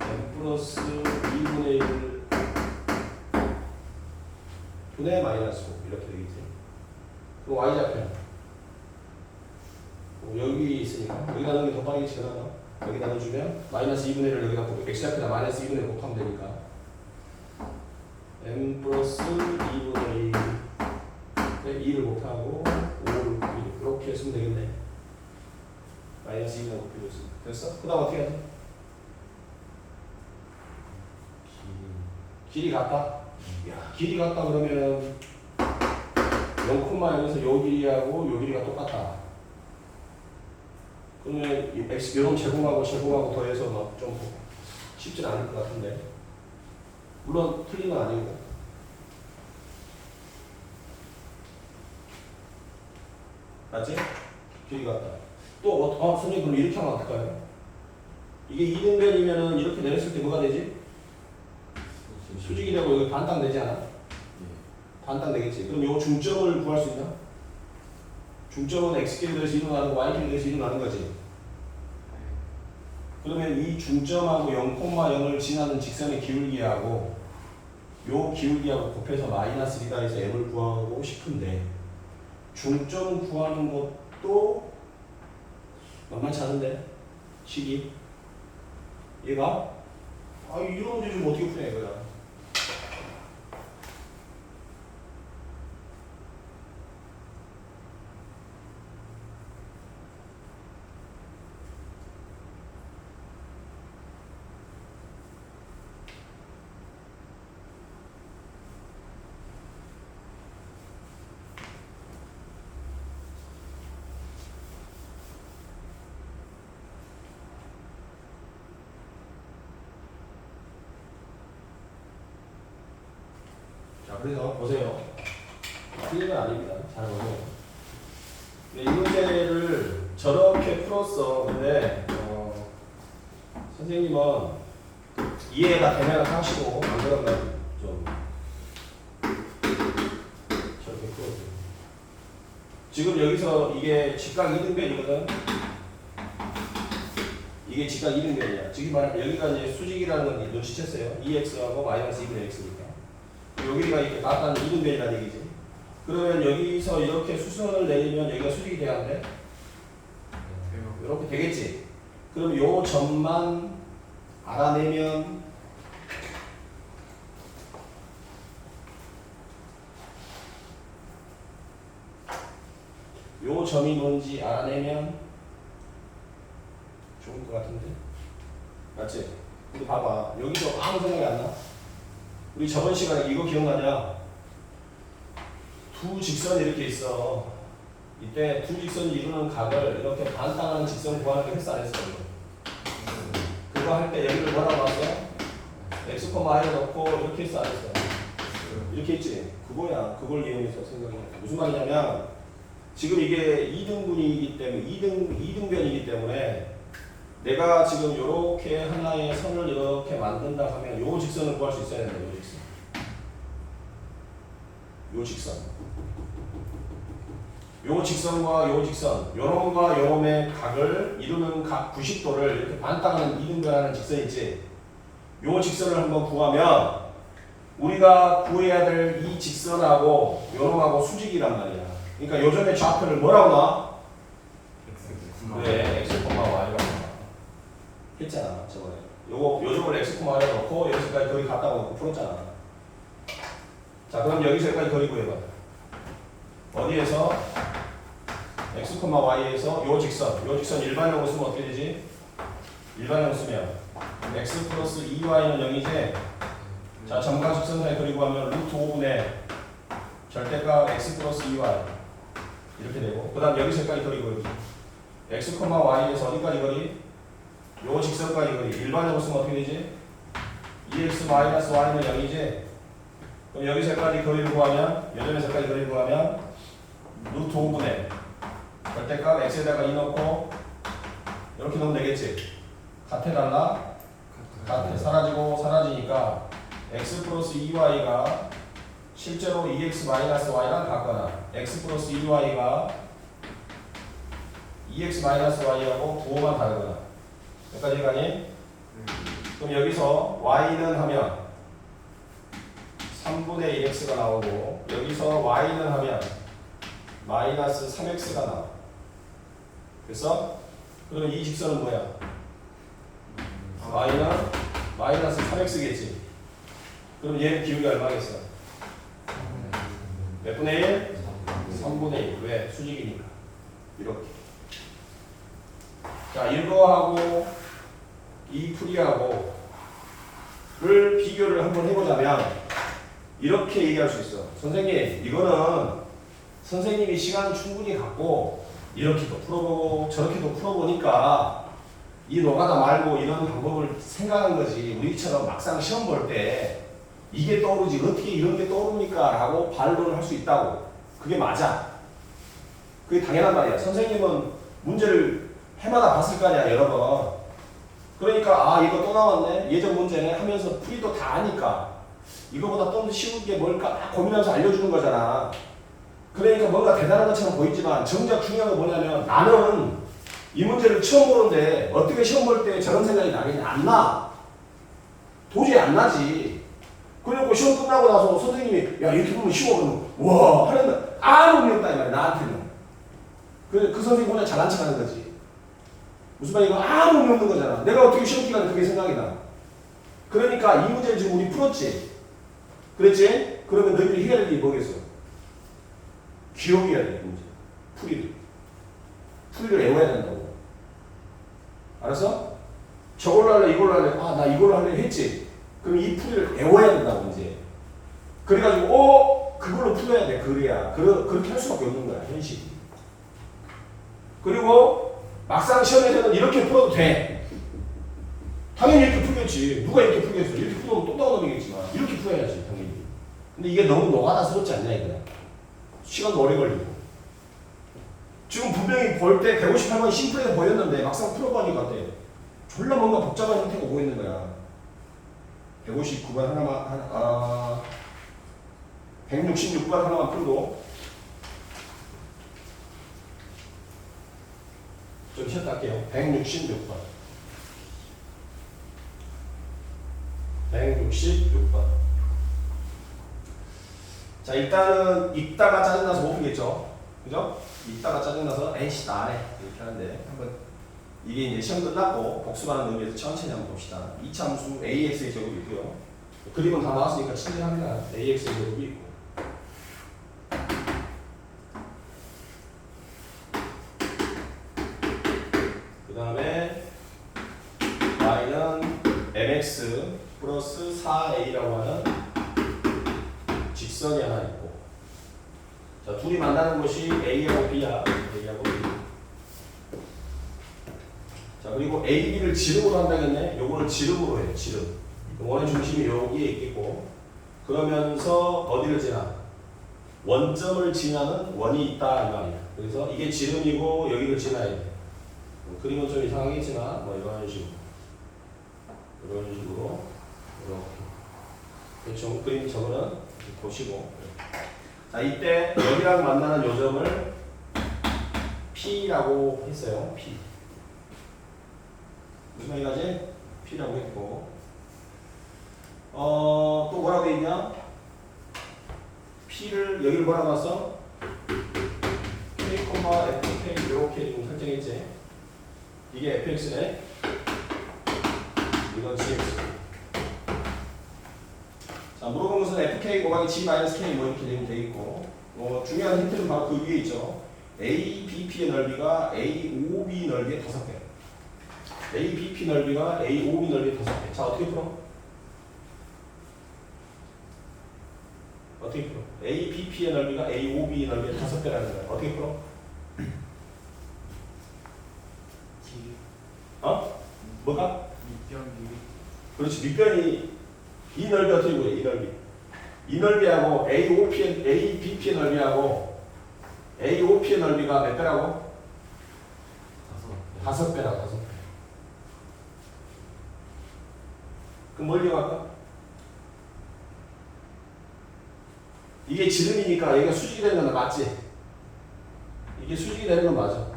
n 플러스 2분의 1 분의 마이너스 5 이렇게 되겠지. 그럼 y 좌표는 여기 있으니까 여기다 넣는 게 더 빠르겠지. 여기다 넣어주면 마이너스 2분의 1을 여기다 곱해 x 좌표에다 마이너스 2분의 1 곱하면 되니까 n 플러스 2분의 1에 2를 곱하고 5를 곱이고 이렇게 쓰면 되겠네. 마이너스 2분의 1 곱해줬으니까 됐어? 그 다음 어떻게 하지? 길이 같다? 야, 길이 같다 그러면 0,0에서 요 길이하고 요 길이가 똑같다. 그러면 이 x 요런 제곱하고 더해서 막 좀 쉽진 않을 것 같은데. 물론 틀린 건 아니고. 맞지? 길이 같다. 또 선생님 그럼 이렇게 하면 어떨까요? 이게 2등변이면은 이렇게 내렸을 때 뭐가 되지? 수직이 되고 여기 반땅 되지 않아? 반땅 되겠지. 그럼 요 중점을 구할 수 있나? 중점은 x길에서 일어나는 거, y길에서 일어나는 거지. 그러면 이 중점하고 0,0을 지나는 직선의 기울기하고 요 기울기하고 곱해서 마이너스 리다 해서 m을 구하고 싶은데 중점 구하는 것도 만만치 않은데 식이 얘가 이런 문제 좀 어떻게 푸냐 이거야. 자, 그래서 보세요. 틀린 건 아닙니다. 잘 보세요. 이 문제를 저렇게 풀었어. 근데 선생님은 이해가 되면 하시고 안 그러면 좀 저렇게 풀어줘요. 지금 여기서 이게 직각 2등변이거든. 이게 직각 2등변이야. 지금 말하면 여기가 이제 수직이라는 건 눈치챘어요. 2x하고 마이너스 2분의 x니까. 여기가 이렇게 같다는 2등변이라는 얘기지. 그러면 여기서 이렇게 수선을 내리면 여기가 수직이 돼야 돼? 이렇게 되겠지. 그럼 요 점만 알아내면 요 점이 뭔지 알아내면 좋을 것 같은데. 맞지? 근데 봐봐. 여기서 아무 생각이 안 나. 우리 저번 시간에 이거 기억나냐? 두 직선이 이렇게 있어. 이때 두 직선이 이루는 각을 이렇게 반땅하는 직선을 구하는 게 했어 안 했어? 그거 할 때 여기를 뭐라고 봤어? x, y를 넣고 이렇게 했어 안 했어? 이렇게 했지? 그거야. 그걸 이용해서 생각해. 무슨 말이냐면 지금 이게 2등분이기 때문에 2등변이기 때문에 내가 지금 이렇게 하나의 선을 이렇게 만든다 하면 요 직선을 구할 수 있어야 된다. 요 직선. 요 직선. 요 직선과 요 직선, 요놈과 요놈의 각을 이루는 각 90도를 이렇게 반땅하는 이등변하는 직선 있지. 요 직선을 한번 구하면 우리가 구해야 될 이 직선하고 요놈하고 수직이란 말이야. 그러니까 요점의 좌표를 뭐라고 놔? 그래, x, y라고 놔. 했잖아, 저번에. 요점을 x, y라고 놓고 여기서까지 거리 같다고 놓고 풀었잖아. 자, 그럼 여기서까지 거리 구해봐. 어디에서? x, y에서 요 직선 일반형으로 쓰면 어떻게 되지? 일반형으로 쓰면 x 플러스 2y는 0이지? 자, 정각직선 사이 거리 구하면 루트 5분의 절대값 x 플러스 2y 이렇게 되고, 그 다음 여기서까지 거리 구해보지. x, y에서 어디까지 거리? 요 직선까지 거리. 일반형으로 쓰면 어떻게 되지? 2x 마이너스 y는 0이지? 그럼 여기서까지 거리를 구하면, 요점에서까지 거리를 구하면 루트 5분의 절대값 x에다가 2 넣고 이렇게 넣으면 되겠지? 같아 달라? 같아. 사라지고 사라지니까 x 플러스 2y가 실제로 2x 마이너스 y랑 같거나 x 플러스 2y가 2x 마이너스 y하고 부호가 다르거나 여기까지 가니? 그럼 여기서 y는 하면 3분의 1x가 나오고 여기서 y는 하면 마이너스 3x가 나와. 그래서 그러면 이 직선은 뭐야? y는 마이너스 3x겠지. 그럼 얘는 비율이 얼마겠어? 몇 분의 1? 3분의 1. 왜? 수직이니까. 이렇게. 자, 이거하고 이 풀이하고를 비교를 한번 해보자면 이렇게 얘기할 수 있어. 선생님, 이거는 선생님이 시간 충분히 갖고 이렇게도 풀어보고 저렇게도 풀어보니까 이 노가다 말고 이런 방법을 생각한 거지. 우리처럼 막상 시험 볼 때 이게 떠오르지 어떻게 이런 게 떠오릅니까? 라고 반론을 할 수 있다고. 그게 맞아. 그게 당연한 말이야. 선생님은 문제를 해마다 봤을 거 아니야, 여러 번. 그러니까 아 이거 또 나왔네, 예전 문제네 하면서 풀이도 다 아니까 이거보다 좀 더 쉬운 게 뭘까 고민하면서 알려주는 거잖아. 그러니까 뭔가 대단한 것처럼 보이지만 정작 중요한 건 뭐냐면 나는 이 문제를 처음 보는데 어떻게 시험 볼 때 저런 생각이 나겠냐? 안 나. 도저히 안 나지. 그리고 시험 끝나고 나서 선생님이 야 이렇게 보면 쉬워 그러면 와 하는 아무 의미 없다 이 말이야 나한테는. 그 선생님 혼자 잘난 척하는 거지. 무슨 말이야? 이거 아무 의미 없는 거잖아. 내가 어떻게 시험 기간에 그게 생각이 나. 그러니까 이 문제를 지금 우리 풀었지. 그랬지? 그러면 너희들이 해야 될 일이 뭐겠어? 기억해야 돼, 이 문제. 풀이를 외워야 된다고. 알았어? 저걸로 할래, 이걸로 할래? 아, 나 이걸로 할래 했지? 그럼 이 풀이를 외워야 된다고, 이제. 그래가지고, 그걸로 풀어야 돼, 그래야. 그렇게 할 수밖에 없는 거야, 현실이. 그리고, 막상 시험에서는 이렇게 풀어도 돼. 당연히 이렇게 풀겠지. 누가 이렇게 풀겠어? 이렇게 풀면 또 나오겠지만, 이렇게 풀어야지, 당연히. 근데 이게 너무 노가다스럽지 않냐, 이거야. 시간도 오래 걸리고. 지금 분명히 볼 때 158번 심플해 보였는데 막상 풀어보니까 어때? 졸라 뭔가 복잡한 형태가 오고 있는 거야. 159번 하나만, 166번 하나만 풀고. 좀 쉬었다 할게요. 166번. 166번. 자, 일단은 읽다가 짜증나서 못 풀겠죠. 그죠? 읽다가 짜증나서 에이씨 나 안 해. 이렇게 하는데 한번 이게 이제 시험 끝났고 복습하는 의미에서 천천히 한번 봅시다. 이차함수 AX의 제곱이 있고요. 그림은 다 나왔으니까 친절합니다. AX의 제곱이 있고. 그 다음에 y는 mx 플러스 4a라고 하는 직선이 하나 있고, 자 둘이 만나는 곳이 A하고 B야. A하고 B. 자 그리고 A, B를 지름으로 한다겠네. 요거를 지름으로 해. 지름. 원의 중심이 여기에 있겠고, 그러면서 어디를 지나? 원점을 지나는 원이 있다 이 말이야. 그래서 이게 지름이고 여기를 지나야 돼. 그림은 좀 이상하겠지만 뭐 이런 식으로 이렇게 대충 그림 저거는 보시고. 자 이때 여기랑 만나는 요점을 P라고 했어요. P. 무슨 말이지? P라고 했고. 또 뭐라고 돼 있냐? P를 여기를 뭐라고 놨어? K, FK 이렇게 좀 설정했지. 이게 FX네. 이건 GX. 자, 물어본 것은 FK 곱하기 G-K 뭐 이렇게 되면 돼 있고. 중요한 힌트는 바로 그 위에 있죠. ABP의 넓이가 AOB 넓이의 5배. ABP 넓이가 AOB 넓이의 5배. 자, 어떻게 풀어? 어떻게 풀어? ABP의 넓이가 AOB 넓이의 5배라는 거야. 어떻게 풀어? 길이. 뭐가? 밑변 길이. 그렇지. 밑변이 이 넓이 어떻게 구해? 이 넓이. 이 넓이하고 ABP의 넓이하고 AOP의 넓이가 몇 배라고? 5배라고. 5배. 그럼 뭘 이용할까? 이게 지름이니까 여기가 수직이 되는 건 맞지? 이게 수직이 되는 건 맞아.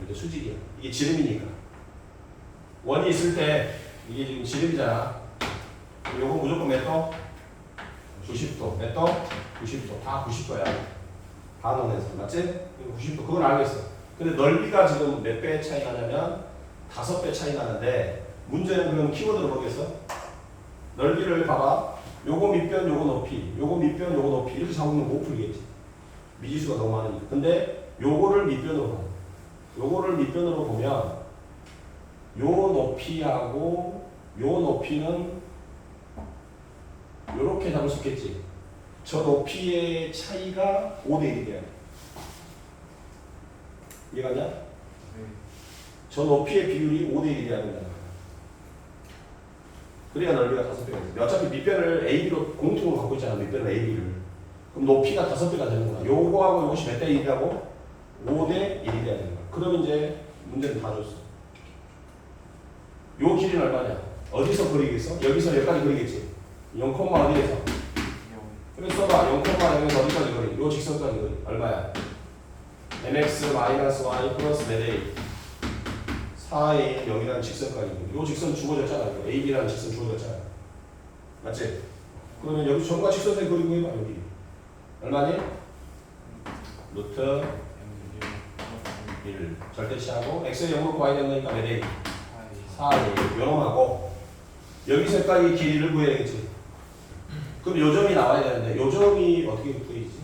이게 수직이야. 이게 지름이니까. 원이 있을 때 이게 지금 지름이잖아. 요거 무조건 몇 도? 90도. 몇 도? 90도. 다 90도야. 반원에서. 맞지? 이거 90도. 그건 알고 있어. 근데 넓이가 지금 몇 배 차이 나냐면 5배 차이 나는데 문제는 그럼 키워드로 보겠어? 넓이를 봐봐. 요거 밑변, 요거 높이. 요거 밑변, 요거 높이. 이렇게 잡으면 못 풀겠지. 미지수가 너무 많으니까. 근데 요거를 밑변으로 봐. 요거를 밑변으로 보면 요 높이하고 요 높이는 요렇게 잡을 수 있겠지. 저 높이의 차이가 5대 1이 돼야 돼. 이해가냐? 네. 저 높이의 비율이 5대 1이 돼야 된다. 그래야 넓이가 5배가 돼. 어차피 밑변을 AB로 공통으로 갖고 있잖아. 밑변을 AB를. 그럼 높이가 5배가 되는구나. 요거하고 요것이 몇 대 1이라고? 5대 1이 돼야 되는 거야. 그럼 이제 문제는 다 줬어. 요 길이는 얼마냐? 어디서 그리겠어? 여기서 여기까지 그리겠지. 0, 어디에서? 그래서 써봐. 0,0에서 어디까지 그리? 요 직선까지 그리. 얼마야? mx-y 플러스 몇 a? 4a 0이라는 직선까지 그리. 요 직선 주어졌잖아. ab라는 직선 주어졌잖아. 맞지? 그러면 여기 전과 직선線그리고 해봐. 여기. 얼마니? 루트 1. 절대치하고 x에 0을 구해야 된다니까 몇 a? 4a. 요놈하고 여기서까지 길이를 구해야겠지. 그럼 요점이 나와야 되는데 요점이 어떻게 구해지지?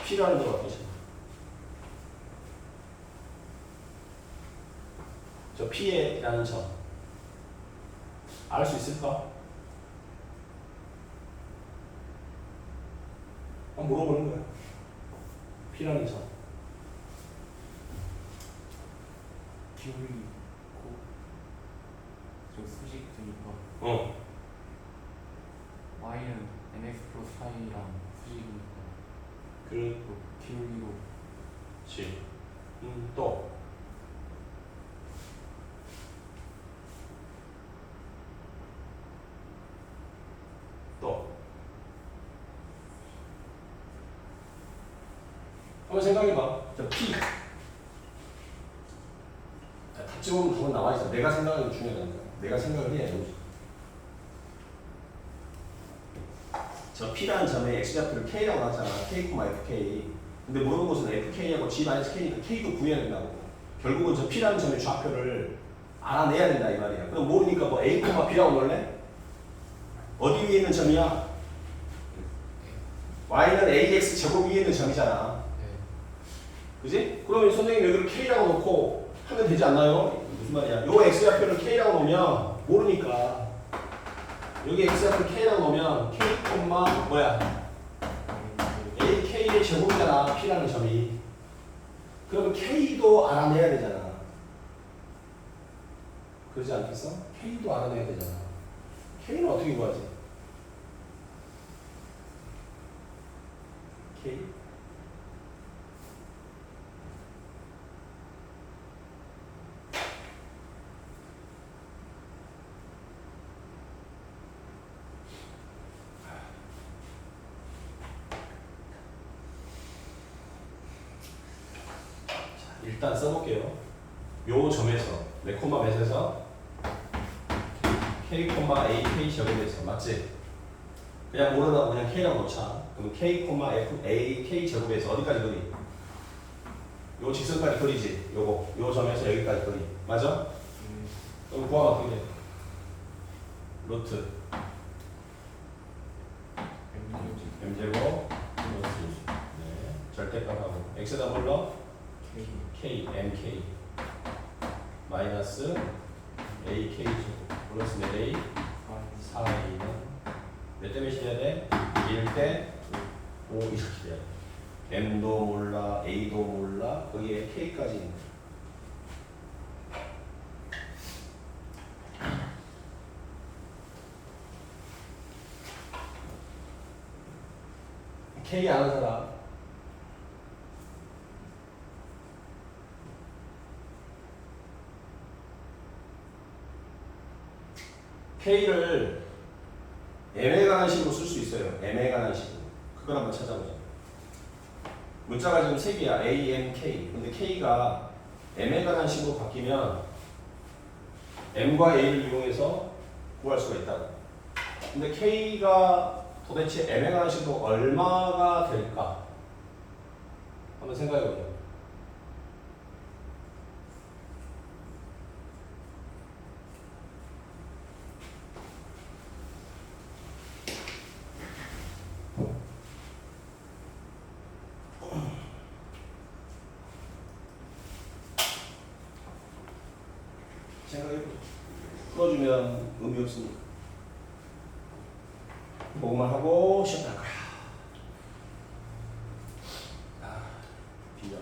P라는 건 어떠시? 저 P라는 점 알 수 있을까? 한번 물어보는 거야. P라는 점. 기울이 있고 저 수직 되니까 y는 mx 플러스 4이랑 수직이니까 그리고 기울이로 그렇지. 또 한번 생각해봐. 저 P. 답지 보면 답은 나와 있어. 내가 생각하는 게 중요하다니까. 내가 생각을 해야 돼. 저 P라는 점에 X좌표를 K라고 놨잖아. K, FK. 근데 모르는 것은 FK하고 G-K니까 K도 구해야 된다고. 결국은 저 P라는 점의 좌표를 알아내야 된다 이 말이야. 그럼 모르니까 뭐 A, B라고 넣을래? 어디 위에 있는 점이야? Y는 AX 제곱 위에 있는 점이잖아. 그지? 그러면 선생님 여기를 K라고 놓고 하면 되지 않나요? 무슨 말이야? 요 X좌표를 K라고 놓으면 모르니까 여기 X좌표 K라고 놓으면 K, 뭐야? AK의 제곱이잖아. P라는 점이. 그러면 K도 알아내야 되잖아. 그러지 않겠어? K도 알아내야 되잖아. K는 어떻게 구하지? K? 일단 써볼게요. 요 점에서 네 코마 몇에서 k a k 제곱에 대해서 맞지? 그냥 모르다고 그냥 k랑 넣자. 그럼 k f a k 제곱에서 어디까지 거리? 요 직선까지 거리지. 요거 요 점에서 여기까지 거리 맞아? 그럼 구하면 어떻게 돼? 루트 m제곱 루트 네 절대값하고 x에다 몰라? k mk 마이너스 ak 제곱 플러스 4a 4a는 몇 대 몇이 돼야 돼? 1대 5 이렇게 돼야 돼. m도 몰라 a도 몰라 거기에 k까지 있네. K 아는 사람? K를 M에 관한 식으로 쓸 수 있어요. M에 관한 식으로. 그걸 한번 찾아보자. 문자가 지금 3개야. A, M, K. 근데 K가 M에 관한 식으로 바뀌면 M과 A를 이용해서 구할 수가 있다. 근데 K가 도대체 M에 관한 식으로 얼마가 될까? 한번 생각해보자. 생각해보자. 풀어주면 의미 없으니까. 보고만 하고 시험 갈 거야. 비려.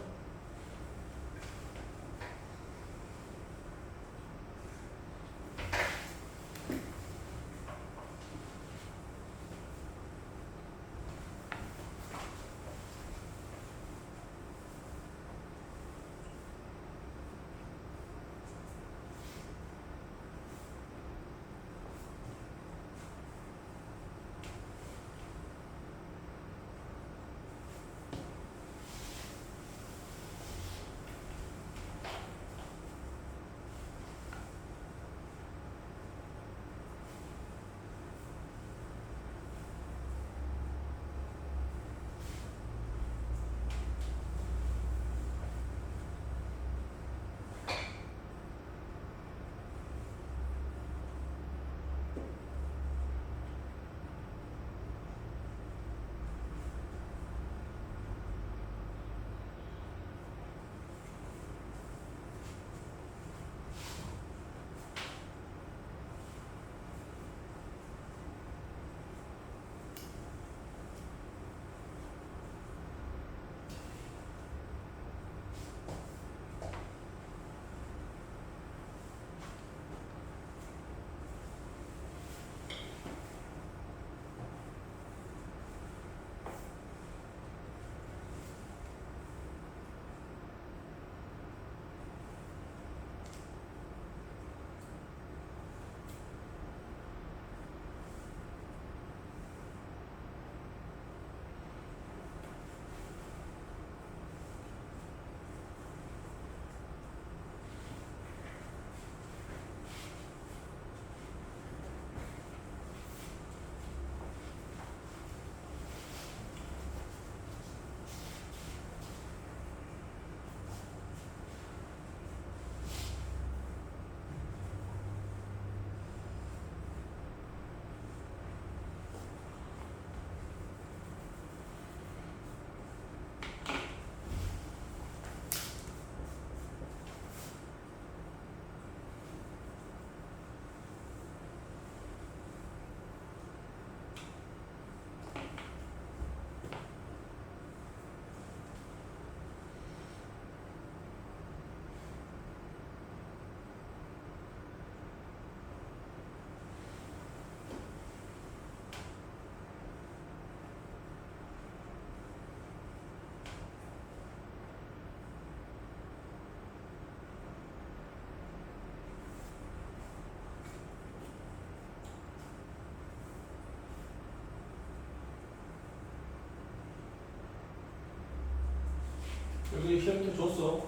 여기 시험지 줬어.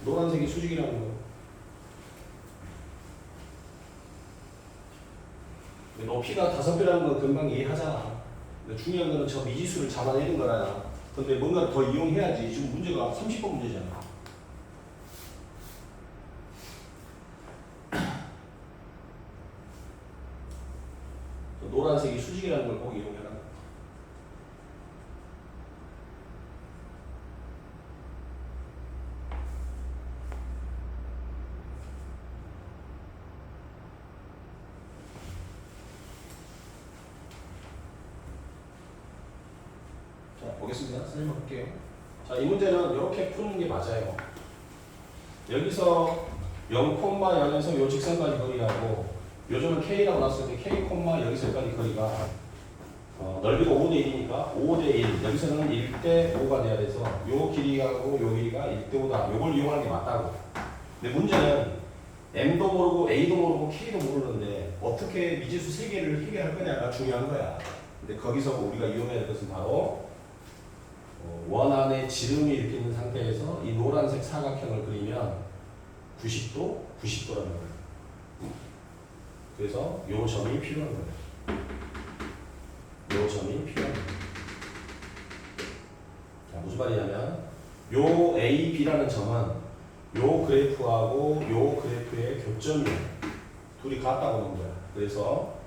노란색이 수직이라는 거. 높이가 5배라는 건 금방 이해하잖아. 근데 중요한 거는 저 미지수를 잡아내는 거라. 근데 뭔가 더 이용해야지. 지금 문제가 30번 문제잖아. 노란색이 수직이라는 걸 꼭 이용해라. 자, 보겠습니다. 선생님 볼게요. 자, 이 문제는 이렇게 푸는 게 맞아요. 여기서 0,0에서 요 직선까지 거리하고 요즘은 K라고 나왔을 때 K, 여기서까지 거리가 넓이가 5대 1이니까 5대 1. 여기서는 1대 5가 돼야 돼서 요 길이하고 요 길이가 1대 5다. 요걸 이용하는 게 맞다고. 근데 문제는 M도 모르고 A도 모르고 K도 모르는데 어떻게 미지수 3개를 해결할 거냐가 중요한 거야. 근데 거기서 우리가 이용해야 될 것은 바로 원 안에 지름이 이렇게 있는 상태에서 이 노란색 사각형을 그리면 90도, 90도라는 거예요. 그래서 요 점이 필요한 거예요. 요 점이 필요한 거예요. 자, 무슨 말이냐면 요 A, B라는 점은 요 그래프하고 요 그래프의 교점이에요. 둘이 같다고 하는 거야. 그래서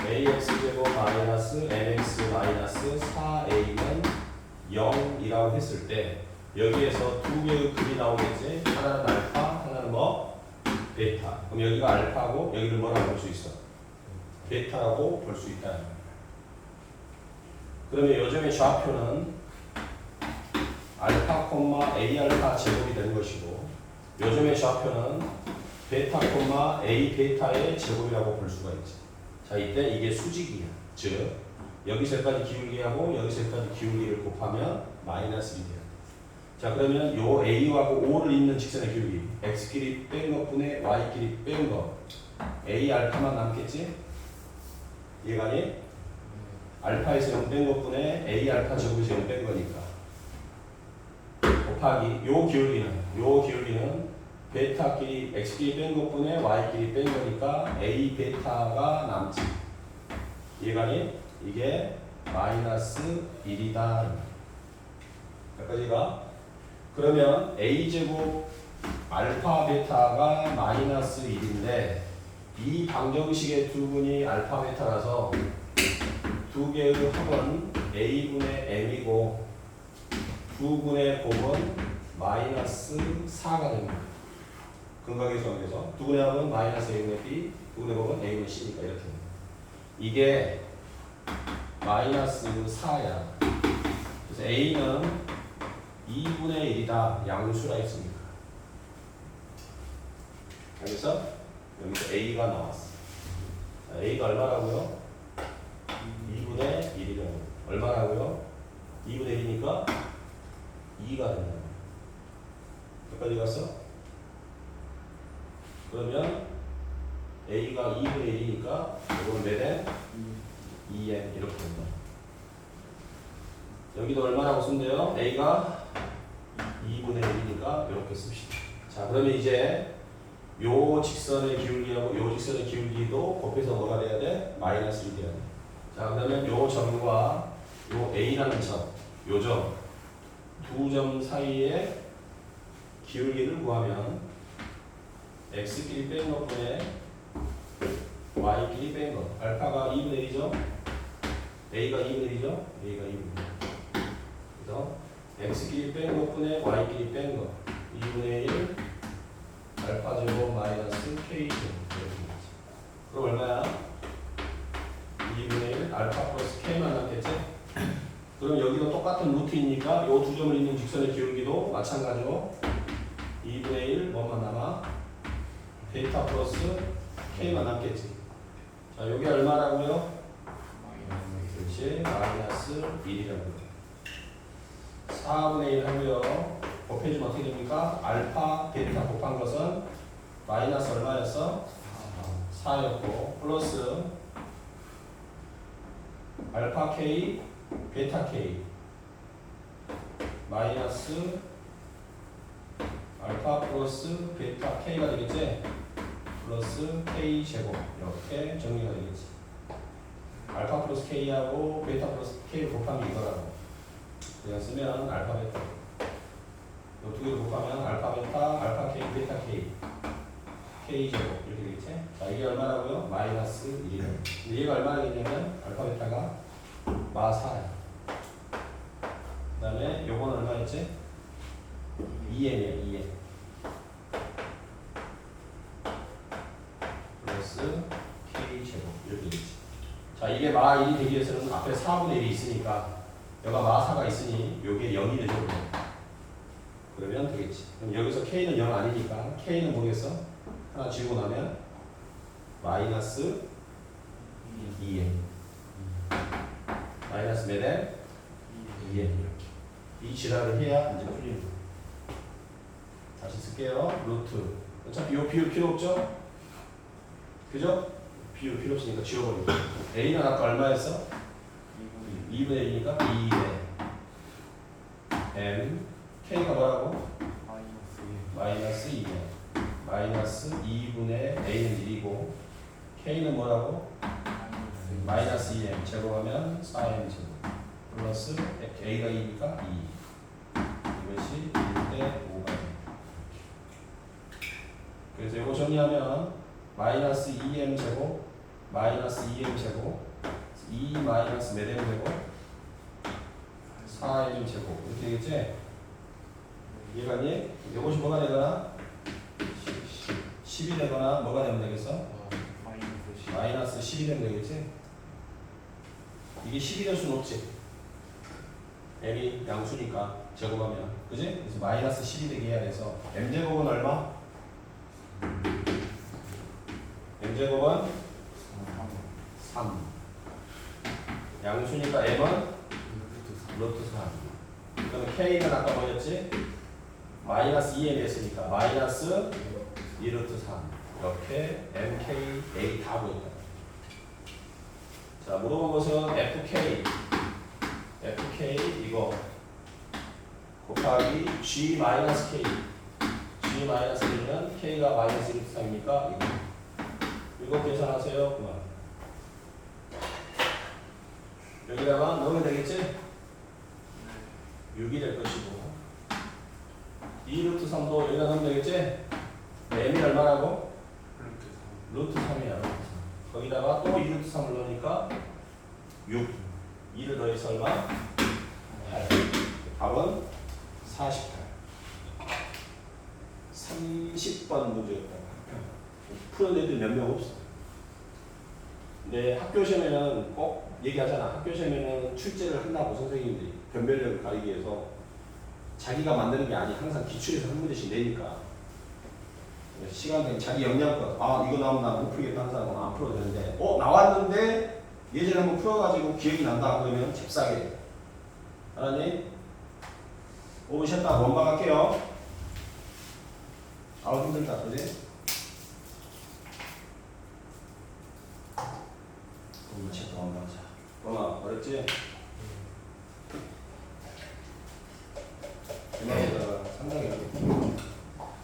AX제곱 마이너스 MX 마이너스 4A는 0이라고 했을 때 여기에서 두 개의 글이 나오겠지? 하나는 알파, 하나는 뭐? 베타. 그럼 여기가 알파고 여기를 뭐라고 볼 수 있어? 베타라고 볼 수 있다. 그러면 요즘의 좌표는 알파, A 알파 제곱이 되는 것이고 요즘의 좌표는 베타, A 베타의 제곱이라고 볼 수가 있지. 자, 이때 이게 수직이야. 즉 여기서까지 기울기하고 여기서까지 기울기를 곱하면 마이너스 1이야. 자, 그러면 요 A하고 O를 잇는 직선의 기울기 X끼리 뺀 것분의 Y끼리 뺀 것 A 알파만 남겠지? 이해가니? 알파에서 0 뺀 것분의 A 알파 제곱에서 0 뺀 거니까 곱하기 요 기울기는 베타끼리 X끼리 뺀 것분의 Y끼리 뺀 거니까 A 베타가 남지. 이해가니? 이게 마이너스 1이다. 여기까지가. 그러면 A제곱 알파 베타가 마이너스 1인데 이 방정식의 두 분이 알파 베타라서 두 개의 합은 A분의 M이고 두 분의 곱은 마이너스 4가 됩니다. 근각의 수학에서 두 분의 합은 마이너스 A분의 B, 두 분의 곱은 A분의 C니까 이렇게 됩니다. 이게 마이너스 4야. 그래서 A는 2분의 1이다. 양수라 했습니다. 여기서 A가 나왔어. A가 얼마라고요? 2분의 1이라고. 얼마라고요? 2분의 1이니까 2가 된다. 여기까지 갔어? 그러면 A가 2분의 1이니까 이거는 몇 n? 2n 이렇게 된다. 여기도 얼마라고 쓰면 돼요? A가 2분의 1이니까 이렇게 씁시다. 자, 그러면 이제 요 직선의 기울기하고 요 직선의 기울기도 곱해서 뭐가 돼야 돼? 마이너스 1이 돼야 돼. 자, 그러면 요 점과 요 A라는 점, 요 점, 두 점 사이의 기울기를 구하면 X끼리 뺀 것분의 Y끼리 뺀 것. 알파가 2분의 1이죠? A가 2분의 1이죠? A가 2분의 1. 그래서 X끼리 뺀 것분의 Y끼리 뺀 것. 2분의 1 알파 제곱 마이너스 K 제곱. 그럼 얼마야? 2분의 1 알파 플러스 K만 남겠지? 그럼 여기도 똑같은 루트이니까 이 두 점을 잇는 직선의 기울기도 마찬가지로 2분의 1 뭐만 남아? 베타 플러스 K만 남겠지. 자, 여기 얼마라고요? 그렇지. 마이너스 1이라고요. 4분의 1 하고요. 곱해주면 어떻게 됩니까? 알파, 베타 곱한 것은 마이너스 얼마였어? 4였고 플러스 알파 K, 베타 K 마이너스 알파 플러스 베타 K가 되겠지? 플러스 K 제곱 이렇게 정리가 되겠지. 알파 플러스 K하고 베타 플러스 K를 곱하면 이거라고. 그냥 쓰면 알파 베타. 이 두 개를 곱하면 알파 베타, 알파 K, 베타 K. K 제곱 이렇게 되겠지? 자, 이게 얼마라고요? 마이너스 1이래요. 근데 얘가 얼마나 되냐면 알파 베타가 마 4야. 그 다음에 요건 얼마였지? 2m이야, 2m. 플러스 K 제곱 이렇게 되겠지. 자, 이게 마 1이 되기 위해서는 앞에 4분의 1이 있으니까 여기가 마 4가 있으니 요게 0이 되죠. 그러면 되겠지. 그럼 여기서 K는 0 아니니까 K는 뭐겠어? 하나 지우고 나면 마이너스 2m. 마이너스 몇 m? 2m 이렇게. 이 지랄을 해야 이제 풀리는 거예요. 다시 쓸게요. 루트. 어차피 요 비율 필요 없죠? 그죠? 비율 필요 없으니까 지워버리고. A는 아까 얼마였어? 2분의 1이니까 2의 M. K가 뭐라고? 마이너스 2에 마이너스 2분의 A는 1이고 K는 뭐라고? 마이너스 2M 제곱하면 4M 제곱 플러스 A가 2니까 2 이것이 1대 5가 됩니다. 그래서 이거 정리하면 마이너스 2M 제곱 마이너스 2M 제곱 2 마이너스 몇 M 제곱 4M 제곱 이렇게 되겠지? 이해가니? 이것이 뭐가 되거나 10이 되거나 뭐가 되면 되겠어? 마이너스 10이 되면 되겠지? 이게 10이 될 수는 없지. m이 양수니까 제곱하면 그지? 그래서 마이너스 10이 되게 해야 돼서 m제곱은 얼마? m제곱은 3 양수니까 m은 루트 3 그러면 k는 아까 뭐였지? 마이너스 2m 했으니까 마이너스 2루트 3 이렇게 mk, a 다 보인다. 자, 물어본 것은 fk 이거 곱하기 g 마이너스 k g 마이너스 1은 k가 마이너스 1루트 3이니까 이거 계산하세요. 그만. 여기다가 넣으면 되겠지? 6이 될 것이고 2루트 3도 여기다 넣으면 되겠지? m이 얼마라고? 루트 3이야. 거기다가 또 2루트 3을 넣으니까 6 2를 더해서 얼마? 8 답은 48 30번 문제였다. 푸는 애들 몇 명 없어. 근데 학교 시험에는 꼭 얘기하잖아. 학교 시험에는 출제를 한다고 선생님들이 변별력을 가리기 위해서 자기가 만드는 게 아니고 항상 기출에서 한 문제씩 내니까 시간 되면 자기 역량껏 이거 나오면 나 못 풀겠다 하는 사람은 안 풀어도 되는데 나왔는데 예전에 한번 풀어가지고 기억이 난다 그러면 잽싸게 알았니? 5분 쉬었다 원방 할게요. 아우 힘들다 그지? 5분 쉬었다 원방 하자. 엄마 어렵지? 상당히 어렵고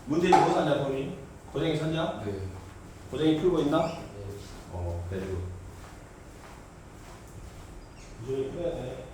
문제지 뭐 샀냐 본인? 고쟁이 샀냐? 네. 고쟁이 풀고 있나? 네. 그리고 고쟁이 풀어야 돼.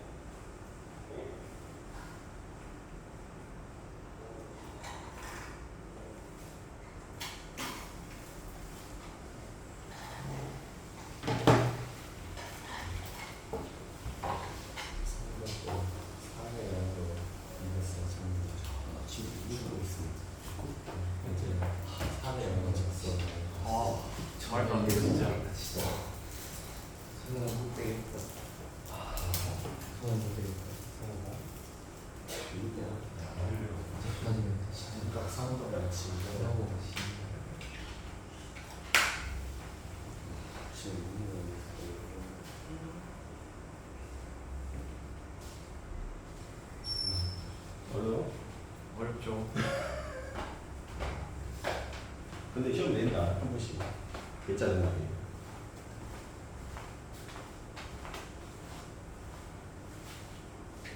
말도 안 돼, 진짜. 손은 못 되겠다. 손은 못 되겠다. 아직까지는 생각 상도 같이 하고 어려워? 어렵죠. 근데 시험 낸다 한 번씩. 개짜증 나게.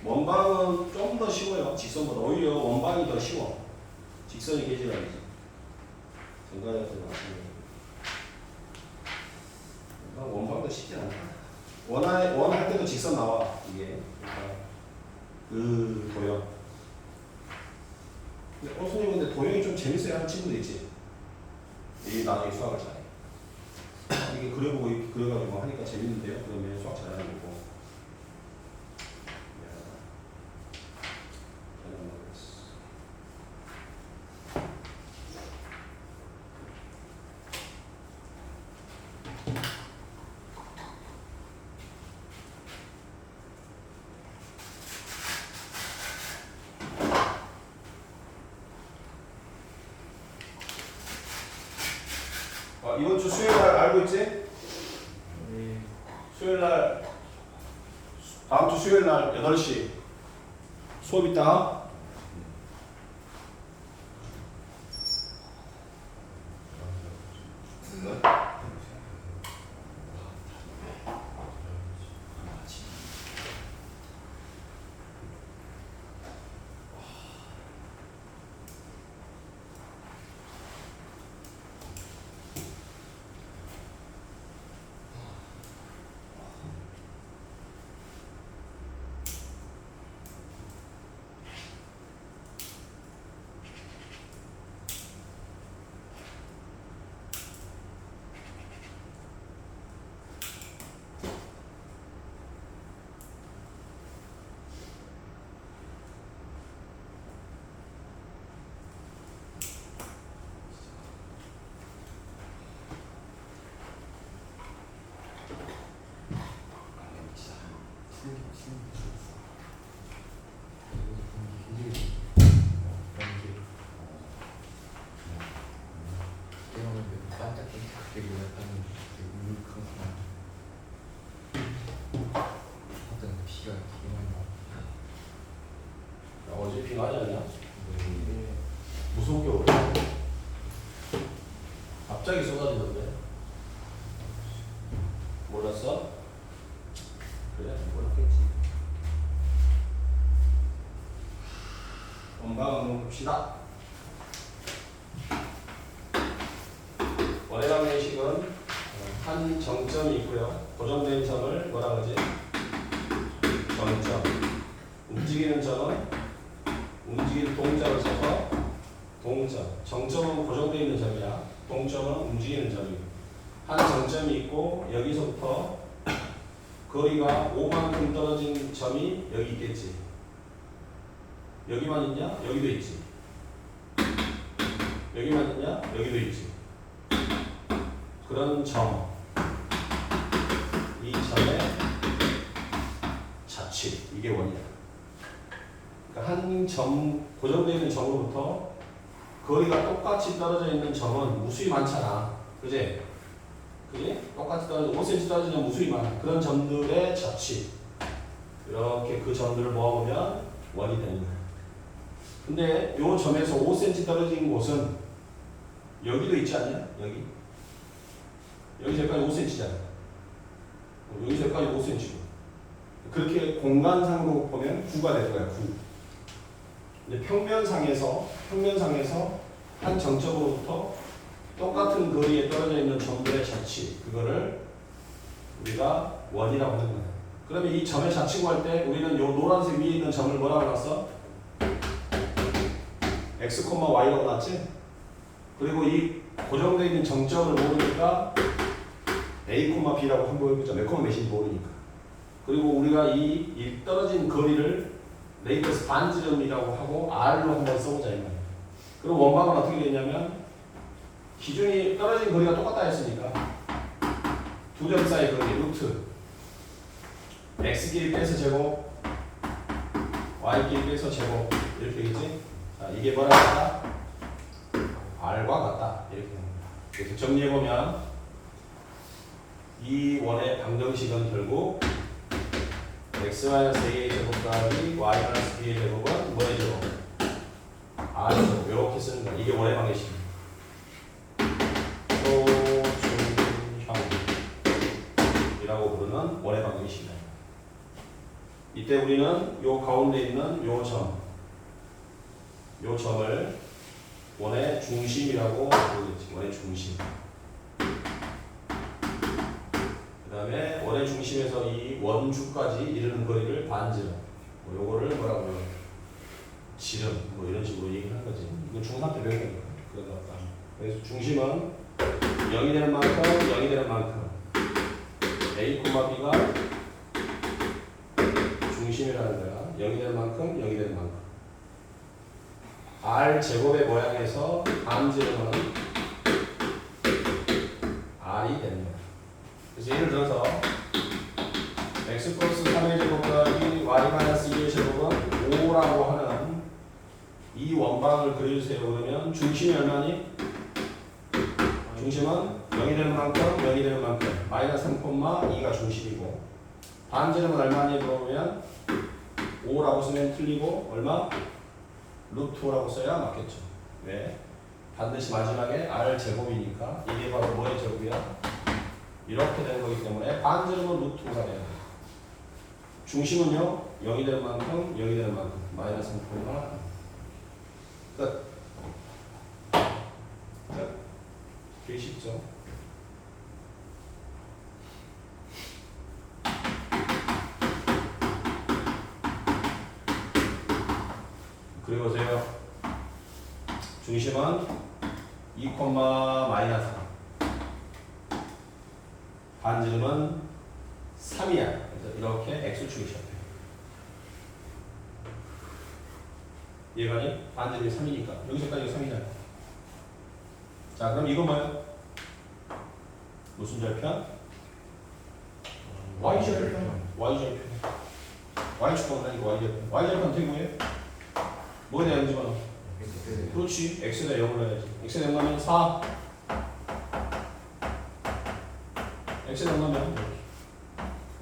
원방은 좀 더 쉬워요. 직선보다 오히려 원방이 더 쉬워. 직선이 계지라야지. 정관에서 나왔으면. 원방도 쉽지 않다. 원할 때도 직선 나와 이게. 그러니까 그 도형. 근데 선생님 근데 도형이 좀 재밌어야 하는 친구도 있지. 이 나중에 수학을 잘해. 이게 그려보고 이렇게 그려가지고 하니까 재밌는데요. 그러면 수학 잘하는 거고. 이번 주 수요일 날 알고 있지? 네. 수요일 날 다음 주 수요일 날 8시 수업 있다. 어제 비 많이 왔냐? 무서운 게 오래. 갑자기 쏟아지던데. 몰랐어? 그래, 몰랐겠지. 원방 한번 봅시다. 원의 방정식은 한 정점이 있고요. 고정된 점을 뭐라 그러지? 정점. 움직이는 점은 움직이는 동작을 써서 동점. 정점은 고정되어 있는 점이야. 동점은 움직이는 점이고. 한 정점이 있고 여기서부터 거리가 5만큼 떨어진 점이 여기 있겠지. 여기만 있냐? 여기도 있지. 여기만 있냐? 여기도 있지. 그런 점. 이 점의 자취. 이게 원이야. 한 점, 고정되어 있는 점으로부터 거리가 똑같이 떨어져 있는 점은 무수히 많잖아. 그지? 그지? 똑같이 떨어져, 5cm 떨어지는 무수히 많아. 그런 점들의 자취. 이렇게 그 점들을 모아보면 원이 되는 거야. 근데 이 점에서 5cm 떨어진 곳은 여기도 있지 않냐? 여기. 여기서 여기까지 5cm잖아. 여기서 여기까지 5cm고. 그렇게 공간상으로 보면 9가 되는 거야, 9. 근데 평면상에서 한 정점으로부터 똑같은 거리에 떨어져 있는 점들의 자취, 그거를 우리가 원이라고 하는 거야. 그러면 이 점의 자취 구할 때 우리는 요 노란색 위에 있는 점을 뭐라고 놨어? x, y라고 놨지? 그리고 이 고정되어 있는 정점을 모르니까 a, b라고 한번 해보자. 몇 몇인지 모르니까. 그리고 우리가 이 떨어진 거리를 레이더스 반지름이라고 하고 R로 한번 써보자 이 말이야. 그럼 원방은 어떻게 되냐면 기준이 떨어진 거리가 똑같다 했으니까 두 점 사이 거리 루트 x 길이 빼서 제곱 y 길이 빼서 제곱 이렇게 되겠지? 자, 이게 뭐랑 같다? R과 같다 이렇게 됩니다. 그래서 정리해보면 이 원의 방정식은 결국 x-a의 제곱 더하기 y-b의 제곱은 뭐의 제곱? r의 제곱. 이렇게 쓰는 거야. 이게 원의 방정식입니다. 표준형이라고 부르는 원의 방정식입니다. 이때 우리는 요 가운데 있는 요 점을 원의 중심이라고 부르겠지. 원의 중심. 그 다음에 원의 중심에서 이 원주까지 이르는 거리를 반지름. 뭐 요거를 뭐라고 해요? 지름. 뭐 이런 식으로 얘기하는 거지. 이거 중3 때 배운 거니까. 그런 거 같다. 그래서 중심은 0이 되는 만큼 0이 되는 만큼 A, B가 중심이라는 거야. 0이 되는 만큼 0이 되는 만큼 R 제곱의 모양에서 반지름은 R이 되는 거야. 그래서 예를 들어서 x 플러스 3의 제곱 더하기 y 마이너스 2의 제곱은 5라고 하는 이 원방을 그려주세요. 그러면 중심이 얼마니? 중심은 0이 되는 만큼 0이 되는 만큼 마이너스 3,2가 중심이고 반지름은 얼마니? 그러면 5라고 쓰면 틀리고 얼마? 루트 5라고 써야 맞겠죠. 왜? 반드시 마지막에 R 제곱이니까 이게 바로 뭐의 제곱이야? 이렇게 되는 거기 때문에 반지름은 루트 5가 돼야 돼. 중심은요 0이 되는 만큼 0이 되는 만큼 마이너스 3,2가 끝. 끝. 되게 쉽죠? 그리고 보세요. 중심은 2, 마이너스 3. 반지름은 3이야. 그래서 이렇게 x축이 시작해요. 얘가니 반지름이 3이니까 여기서까지 3이잖아. 자, 그럼 이건 뭐예요? 무슨 절편? y절편. y절편. y축 보다니까 y절편. y절편 어떻게 구해? 뭐에 대한 집어넣어? 그렇지. x에다 0을 넣어야지. x에다 0 넣으면 4. x에다 0 넣으면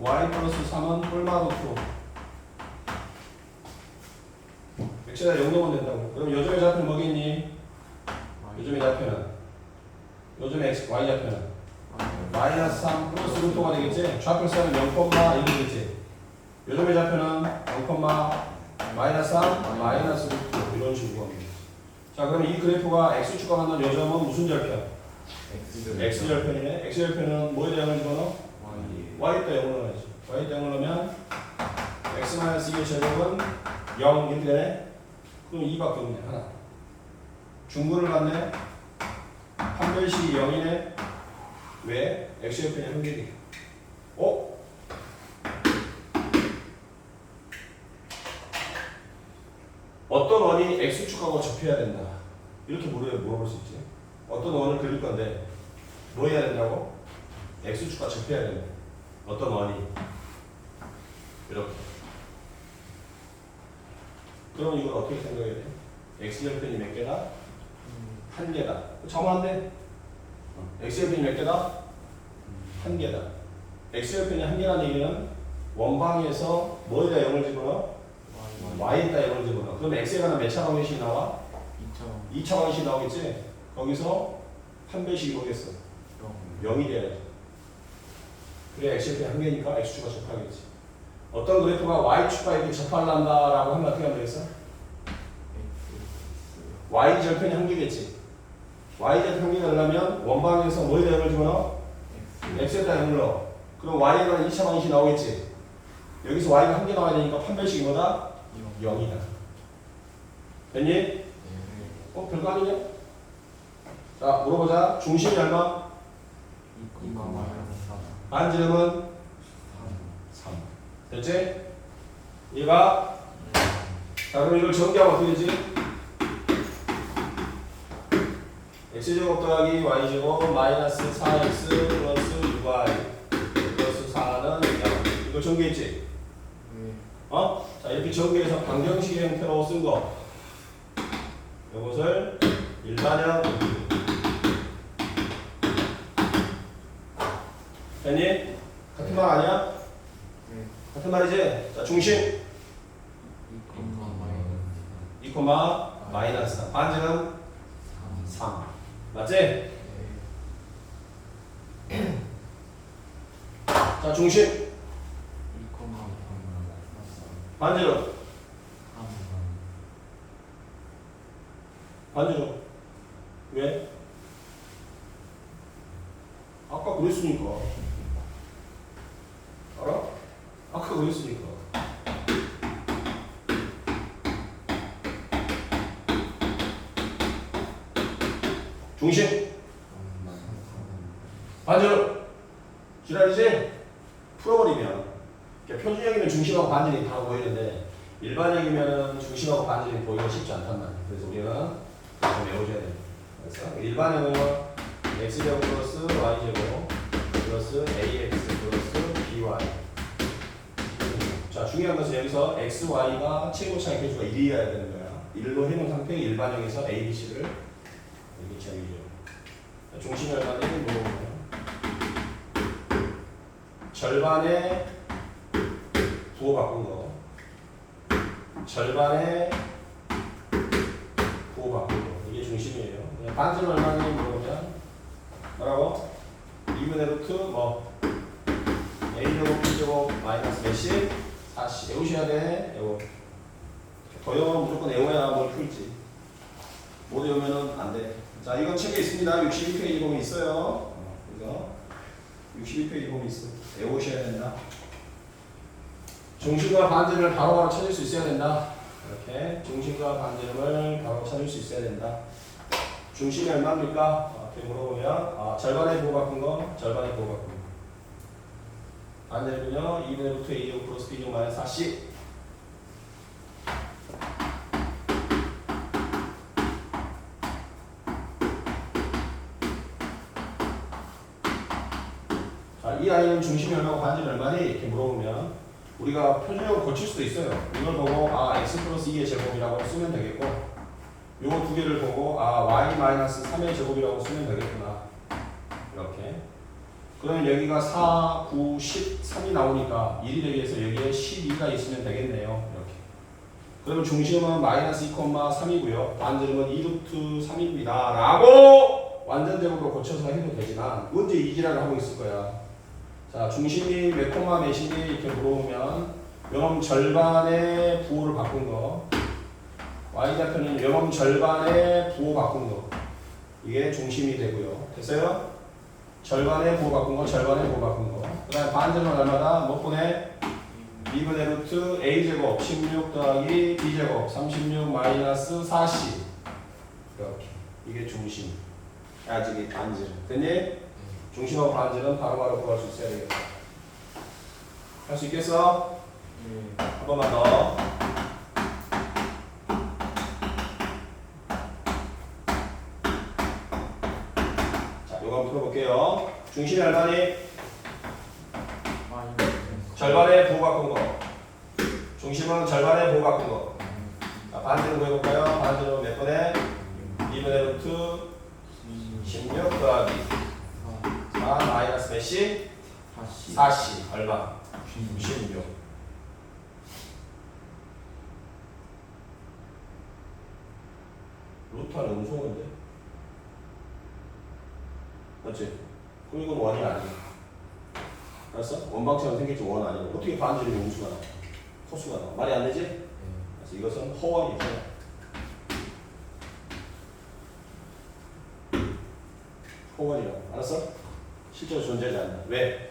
y 플러스 3은 뿔마루트. x에다 0 넣으면 된다고. 그럼 요즘의 좌표는 뭐겠니? 요즘의 좌표는 요즘의 x, y 좌표는 마이너스 3 플러스 루트가 되겠지? 좌표 쓰면 0, 1이 되겠지? 요즘의 좌표는 0, 마이너스 3, 마이너스 루트 이런 식으로 합니다. 자, 그럼 이 그래프가 x축과 만난 요점은 무슨 절편? x절편이네. x절편은 뭐에 대한 집어넣어? y에 때 0을 넣어야지. y에 때 0을 넣으면 x-2의 제곱은 0 이렇게 되네? 그럼 2밖에 없네. 하나. 중근을 갖네. 판별식이 0이네. 왜? x절편이 한 개니까. 어? 어떤 원이 x축하고 접해야 된다. 이렇게 물어볼 수 있지. 어떤 원을 그릴 건데 뭐 해야 된다고? x축과 접해야 된다. 어떤 원이 이렇게. 그럼 이걸 어떻게 생각해야 돼? x절편이 몇 개다? 한 개다. 정확한데? x절편이 몇 개다? 한 개다. x절편이 한 개라는 얘기는 원방에서 뭐에다 0을 집어넣어? y에다 0을 집어넣어. 그럼 x에 관한 몇 차 방정식이 나와? 2차 방정식이 나오겠지? 거기서 판별식이 뭐겠어? 0이 돼야지. 그래 x절편이 한 개니까 x축과 접하겠지. 어떤 그래프가 y축과 이렇게 접하려다라고 하면 어떻게 하면 되겠어? y절편이 한 개겠지. y절편 한 개가 되려면 원방에서 뭐에다 0을 집어넣어? x에다 0을 넣어. 그럼 y에 관한 2차 방정식이 나오겠지. 여기서 y가 한 개 나와야 되니까 판별식이 뭐다? 0이다. 됐니? 별거 아니냐? 자, 물어보자. 중심이 얼마? 반지름은 3. 됐지? 얘가 자, 그럼 이걸 전개하면 어떻게 되지? x제곱 더하기 y제곱 마이너스 4x 플러스 6y 플러스 4는 0. 이거 전개했지? 어? 자, 이렇게 전개해서 방정식 형태로 쓴 거. 이것을 일반형. 됐니? 같은 말 아니야? 같은 말이지? 자, 중심 2, 마이너스 3. 반지름 3. 맞지? 자, 중심 반지름 반지름 아까 그랬으니까. 알아? 아까 그랬으니까. 중심. 반지름. 지랄이지? 풀어버리면. 그러니까 표준형이면 중심하고 반지름이 다 보이는데 일반형이면 중심하고 반지름이 보기가 쉽지 않단 말이야. 그래서 우리는 좀 외워줘야 돼. 그래서 일반형은 x제곱 플러스 y제곱 플러스 ax 플러스 by. 자, 중요한 것은 여기서 x, y가 최고차의 개수가 1이어야 되는 거야. 1로 해놓은 상태의 일반형에서 a, b, c를 이렇게 정의죠. 중심 얼마냐면 뭐 절반에 부호 바꾼 거, 절반에 부호 바꾼 거, 이게 중심이에요. 반지름 얼마냐면 물어보면 뭐라고? 2분의 루트 뭐 a제곱 b제곱 마이너스 몇씩? 4씩. 외우셔야 돼. 외워. 더영은 무조건 외워야 뭘 풀지. 못 외우면은 안 돼. 자, 이건 책에 있습니다. 62페이지 보면 있어요. 그래서 62페이지 보면 있어. 외우셔야 된다. 중심과 반지름을 바로바로 찾을 수 있어야 된다. 이렇게 중심과 반지름을 바로 찾을 수 있어야 된다. 중심이 얼마입니까? 이렇게 물어보면 절반의 부호 바꾼 거, 절반의 부호 바꾼 거. 반지름은요 2분의 루트 a제곱 플러스 b제곱 마이너스 4씩. 자, 이 아이는 중심이 얼마고 반지름 얼마니? 이렇게 물어보면 우리가 표준형을 고칠 수도 있어요. 이걸 보고 x 플러스 2의 제곱이라고 쓰면 되겠고, 요거 두 개를 보고 y 마이너스 3의 제곱이라고 쓰면 되겠구나. 이렇게. 그러면 여기가 4, 9, 13이 나오니까 1이 되기 위해서 여기에 12가 있으면 되겠네요. 이렇게. 그러면 중심은 마이너스 2,3이고요. 반지름은 2루트 3입니다. 라고 완전 제곱으로 고쳐서 해도 되지만 언제 이지랄을 하고 있을 거야. 자, 중심이 몇 콤마 몇이니 이렇게 물어보면 요놈 절반의 부호를 바꾼 거, y좌표는 요놈 절반의 부호 바꾼 거, 이게 중심이 되고요. 됐어요? 절반의 부호 바꾼 거, 절반의 부호 바꾼 거. 그 다음에 반지름은 얼마다? 몇 분의? 2분의 루트 a제곱 16 더하기 b제곱 36 마이너스 4c. 이렇게. 이게 중심. 저기 반지름. 됐니? 중심하고 반지름 바로바로 구할 수 있어야 되겠다. 할 수 있겠어? 한 번만 더. 자, 요거 한번 풀어볼게요. 중심이 얼마니? 절반의 부호 바꾼 거. 중심은 절반의 부호 바꾼 거. 자, 반지름 구해볼까요? 반지름 몇 번에? 2분의 루트 16 더하기 4 마이너스 몇씩? 4씩. 얼마? 16. 루트는 음소인데? 맞지? 그럼 이건 원이 아니야. 알았어? 원방처럼 생겼지 원 아니고 어떻게 반지름이 음수가 나와? 코수가 나와? 말이 안 되지? 그래서 이것은 허원이죠. 허원이라고. 알았어? 실제로 존재하지 않는다. 왜?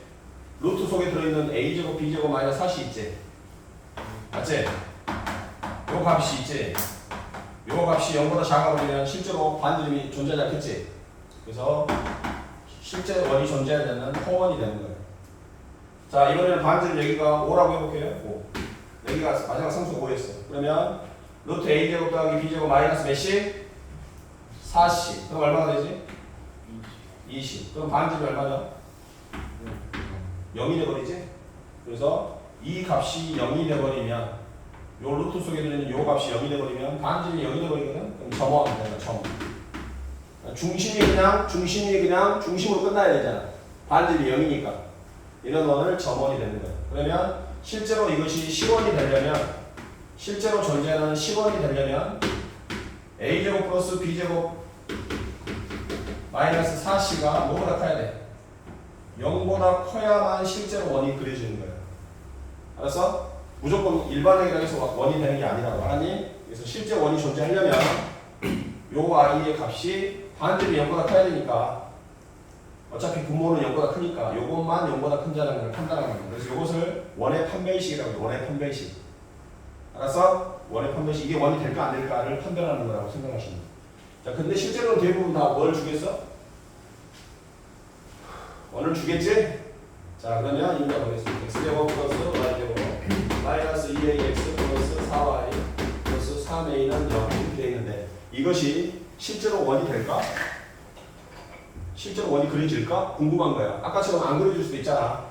루트 속에 들어있는 a제곱 b제곱 마이너스 4이 있지? 맞지? 요 값이 있지? 요 값이 0보다 작아버리면 실제로 반지름이 존재하지 않겠지? 그래서 실제 원이 존재하는 허원이 되는 거예요. 자, 이번에는 반지름 여기가 5라고 해볼게요. 5. 여기가 마지막 상수가 5였어. 그러면 루트 a제곱 더하기 b제곱 마이너스 몇씩? 4씩. 그럼 얼마가 되지? 20. 그럼 반지름이 얼마죠? 0이 돼버리지? 그래서 이 값이 0이 돼버리면 요 루트 속에 들어있는 요 값이 0이 돼버리면 반지름이 0이 돼버리거든? 그럼 점원이 되는 점. 중심이 그냥 중심으로 끝나야 되잖아. 반지름이 0이니까. 이런 원을 점원이 되는 거야. 그러면 실제로 이것이 실원이 되려면, 실제로 존재하는 실원이 되려면 a제곱 플러스 b제곱 마이너스 4c가 뭐보다 커야 돼? 0보다 커야만 실제로 원이 그려지는 거야. 알았어? 무조건 일반형이라고 해서 원이 되는 게 아니라고. 알았니? 그래서 실제 원이 존재하려면 요 i의 값이 반지름이 0보다 커야 되니까 어차피 분모는 0보다 크니까 요것만 0보다 큰 자라는 걸 판단하는 거예요. 그래서 요것을 원의 판별식이라고 해요. 원의 판별식. 알았어? 원의 판별식. 이게 원이 될까 안 될까를 판별하는 거라고 생각하시면 돼요. 자, 근데 실제로는 대부분 다 뭘 주겠어? 원을 주겠지? 자, 그러면 이거 보겠습니다. x제곱 플러스 y제곱 마이너스 2ax 플러스 4y 플러스 3a는 0 이렇게 되어 있는데 이것이 실제로 원이 될까? 실제로 원이 그려질까? 궁금한 거야. 아까처럼 안 그려질 수도 있잖아.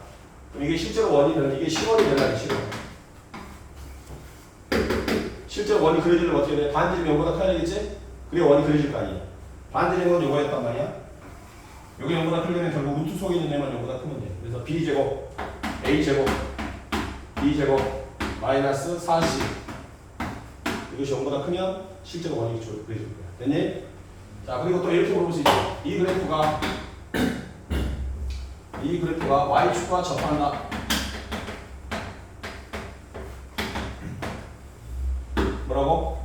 그럼 이게 실제로 원이 되는 이게 실원이 되려면 실원. 실제로 원이 그려지려면 어떻게 돼? 반지름 0보다 커야 되겠지? 그래 원이 그려질 거 아니야. 반지름은 요거였단 말이야. 여기 0보다 크려면 결국 루트 속에 있는 애만 0보다 크면 돼. 그래서 b제곱, a제곱, b제곱, 마이너스 40 이것이 0보다 크면 실제로 원이 그려질 거야. 됐니? 자, 그리고 또 이렇게 물어볼 수 있죠. 이 그래프가 y축과 접한다. 뭐라고?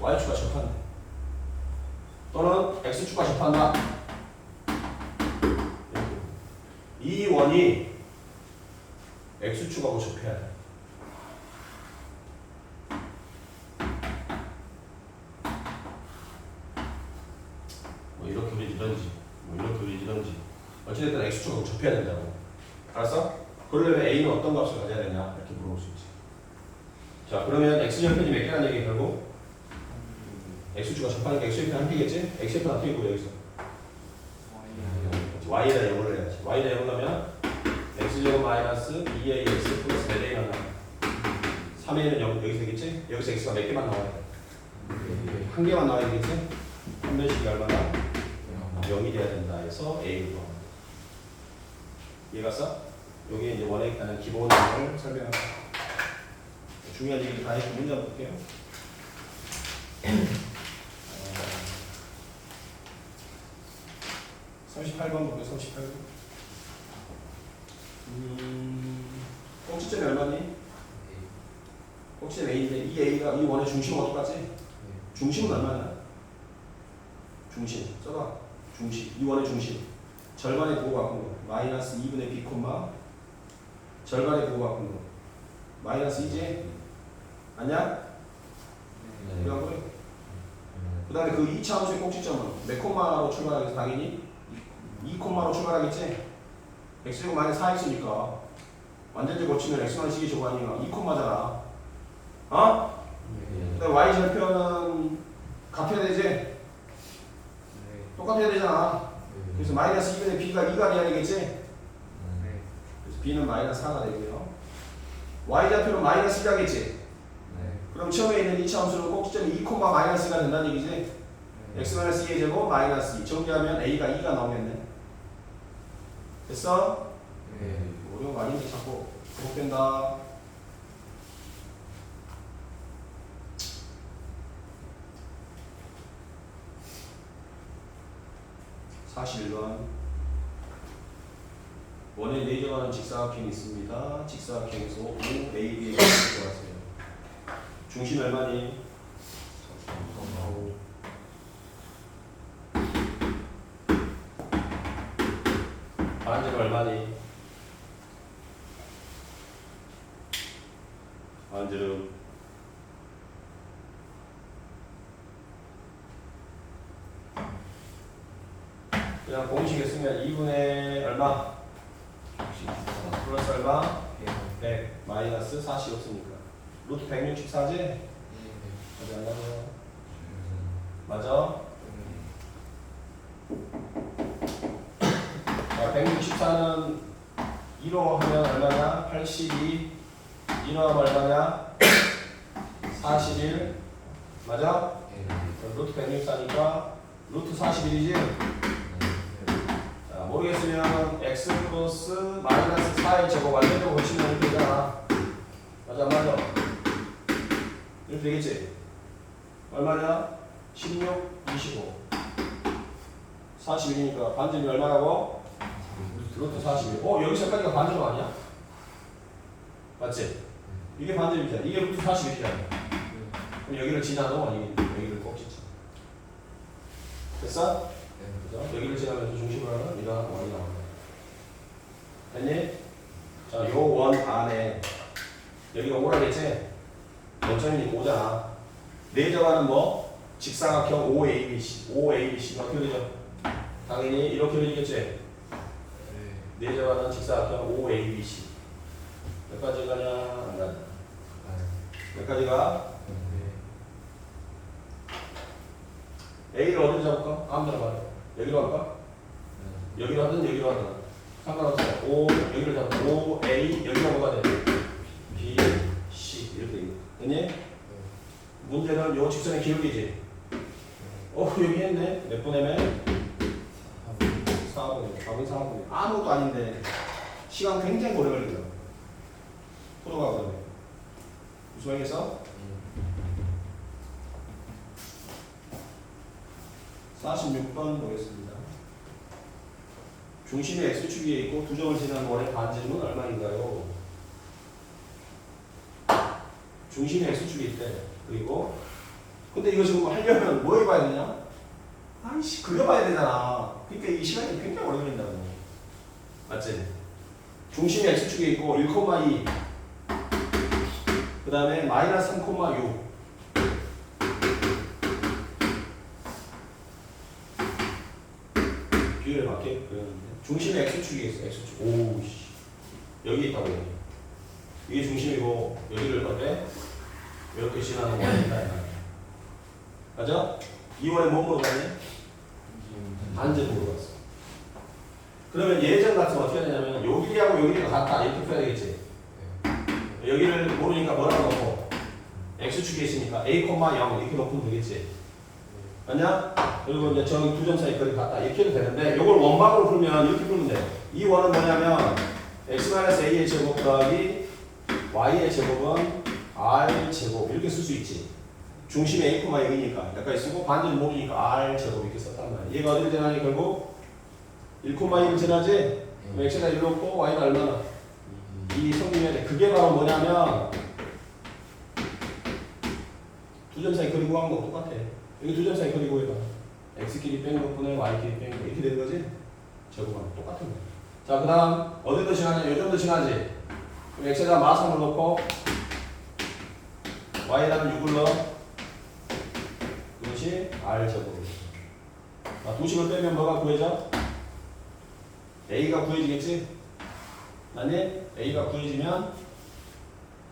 y축과 접한다. 또는 x축과 접한다. 이 원이 x축하고 접해야 돼. 뭐 이렇게 그리지던지 뭐 이렇게 그리지던지 어찌됐든 x축하고 접해야 된다고. 알았어? 그러려면 a는 어떤 값을 가져야 되냐 이렇게 물어볼 수 있지. 자, 그러면 x절편이 몇 개라는 얘기 결국? x축과 접하니까 x절편 한 개겠지? x절편 어떻게 구려 여기서? y에다 0을 해야지. y에다 0을 하면 x제곱 마이너스 2ax 플러스 4a가 나와. 3a는 0 여기서 되겠지? 여기서 x가 몇 개만 나와야 돼? 한 개만 나와야 되겠지? 판별식이 얼마나? 0이 돼야 된다 해서 a로 나와. 이해갔어? 여기 이제 원에 있다는 기본을 설명합니다. 중요한 얘기 다 했고 문제 한번 볼게요. 38번 볼게요. 38번. 꼭지점이 얼마니? 꼭지점 A인데 이 A가 이 원의 중심은 어디 갔지? 중심은 얼마냐? 중심 써봐. 중심. 이 원의 중심. 절반의 부호 바꾼 거. 마이너스 2분의 b 콤마 절반의 부호 바꾼 거. 마이너스 2지? 아니야? 그 다음에 그 2차 함수의 꼭지점은 몇 콤마로 출발하겠어? 당연히 2콤마로 출발하겠지? x제곱 마이너스 4x니까 완전히 고치면 x 마이너스 2의 제곱 아니야. 2콤마잖아. 어? 그 다음에 y절편은 같아야 되지? 똑같아야 되잖아. 그래서 마이너스 2분의 b가 2가 돼야 되겠지? 그래서 b는 마이너스 4가 되고요. y좌표는 마이너스 2가겠지? 그럼 처음에 있는 2차 함수는 꼭지점이 2, 마이너스가 된다는 얘기지? x 마이너스 2의 제곱 마이너스 2 정리하면 a가 2가 나오겠네. 됐어? 어려운 거 아닌데 자꾸 반복된다. (41번) 원의 내정하는 직사각형이 있습니다. 직사각형에서 OAB의 값을 구하세요. 중심 얼마니? 반지름 얼마니? 반지름 그냥 공식에 쓰면 2분의 얼마? 플러스 얼마? 100 마이너스 40 없으니까 루트 164지? 맞아? 자, 164는 2로 하면 얼마냐? 82 2로 하면 얼마냐? 41 맞아? 루트 164니까 루트 41이지? 자, 모르겠으면 x 플러스 마이너스 4의 제곱 완전히 고치면 되잖아. 맞아 안 맞아? 이렇게 되겠지? 얼마냐? 16, 25 41이니까 반지름이 얼마라고? 루트 41. 여기서까지가 반지름 아니야? 맞지? 이게 반지름이잖아. 이게 루트 41이잖아. 그럼 여기를 지나도 아니 여기를 꼭 지쳐. 됐어? 그죠? 여기를 지나면서 중심을 하는 이러한 원이 나옵니다. 됐니? 자, 요 원 안에 여기가 오라겠지? 원점이니까 오잖아. 내저가는 뭐? 직사각형 OABC. OABC가 어떻게 되죠? 당연히 이렇게 되겠지? 내저가는 직사각형 OABC. 몇 가지 가냐? 안 가냐? 몇 가지가? A를 어디로 잡을까? 아무데나 말해. 여기로 할까? 여기로 하든 여기로 하든 상관없어요. O 여기를 잡고 O, A 여기가 뭐가 돼? B, C 이렇게 돼. 됐니? 문제는 요 직선의 기울기지. 여기 했네. 몇 분의면? 4분의. 답은 4분의. 아무것도 아닌데 시간 굉장히 오래 걸리더라고. 포도가 그러네. 수행해서 46번 보겠습니다. 중심이 X축에 있고 두 점을 지나는 원의 반지름은 얼마인가요? 중심이 X축에 있대. 그리고 근데 이거 지금 하려면 뭐 해봐야 되냐? 아이씨 그려봐야 되잖아. 그러니까 이 시간이 굉장히 오래 걸린다고. 맞지? 중심이 X축에 있고 1,2 그 다음에 마이너스 3,6 비율에 맞게 그렸는데 중심이 X축에 있어. X축. 오우씨 여기 있다고. 여기. 이게 중심이고 여기를 어때? 이렇게 지나는 원이다. 맞아? 이 원에 뭐 물어봤니? 반지름 물어봤어. 그러면 예전 같으면 어떻게 되냐면 여기하고 여기가 같다 이렇게 표현해야 되겠지. 여기를 모르니까 뭐라고 넣고 X축에 있으니까 A, 0 이렇게 넣으면 되겠지. 맞냐? 그리고 이제 저기 두 점 사이 거리 같다 이렇게 해도 되는데 이걸 원방으로 풀면 이렇게 풀면 돼. 이 원은 뭐냐면 x-a의 제곱 더하기 y의 제곱은 r 제곱 이렇게 쓸 수 있지. 중심이 a, 여기니까 여기까지 쓰고 반지름 모르니까 r 제곱 이렇게 썼단 말이야. 얘가 어디를 지나니 결국 1,2를 지나지? 그럼 x가 1 넣고 y가 얼마나? 2 성립해야 돼. 그게 바로 뭐냐면 두 점 사이 거리 구하는 거 똑같아. 여기 두 점 사이 거리 구해봐. x끼리 빼는 것분에 y끼리 빼는 거 이렇게 되는 거지? 제곱하면 똑같은 거야. 자, 그 다음 어디도 지나냐? 요 정도 지나지? 그럼 x에다 마상을 넣고 y에다가 6을 넣어. 이것이 r 제곱이야. 자, 두 식을 빼면 뭐가 구해져? a가 구해지겠지? 아니, a가 구해지면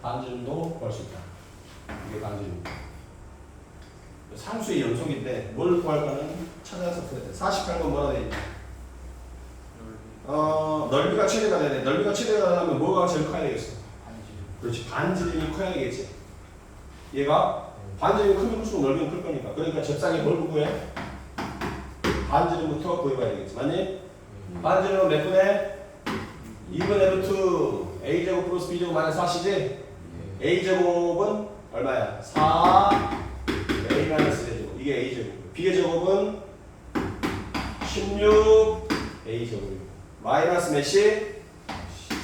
반지름도 구할 수 있다. 이게 반지름이다. 상수의 연속인데 뭘 구할까는 찾아서 풀어야 돼. 48번 뭐라 돼 있냐? 넓이가 최대가 돼야 돼. 넓이가 최대가 되려면 뭐가 제일 커야 되겠어? 그렇지. 반지름이 커야 되겠지. 얘가 반지름이 크면 클수록 넓이는 클 거니까. 그러니까 접상이 뭘 구해? 반지름부터 구해봐야 되겠지. 맞니? 반지름은 몇 분의? 2분의 루트 a제곱 플러스 b제곱 마이너스 4c지? a제곱은 얼마야? 4 a 마이너스 제곱. 이게 a제곱. b의 제곱은 16 a제곱이고 마이너스 몇이?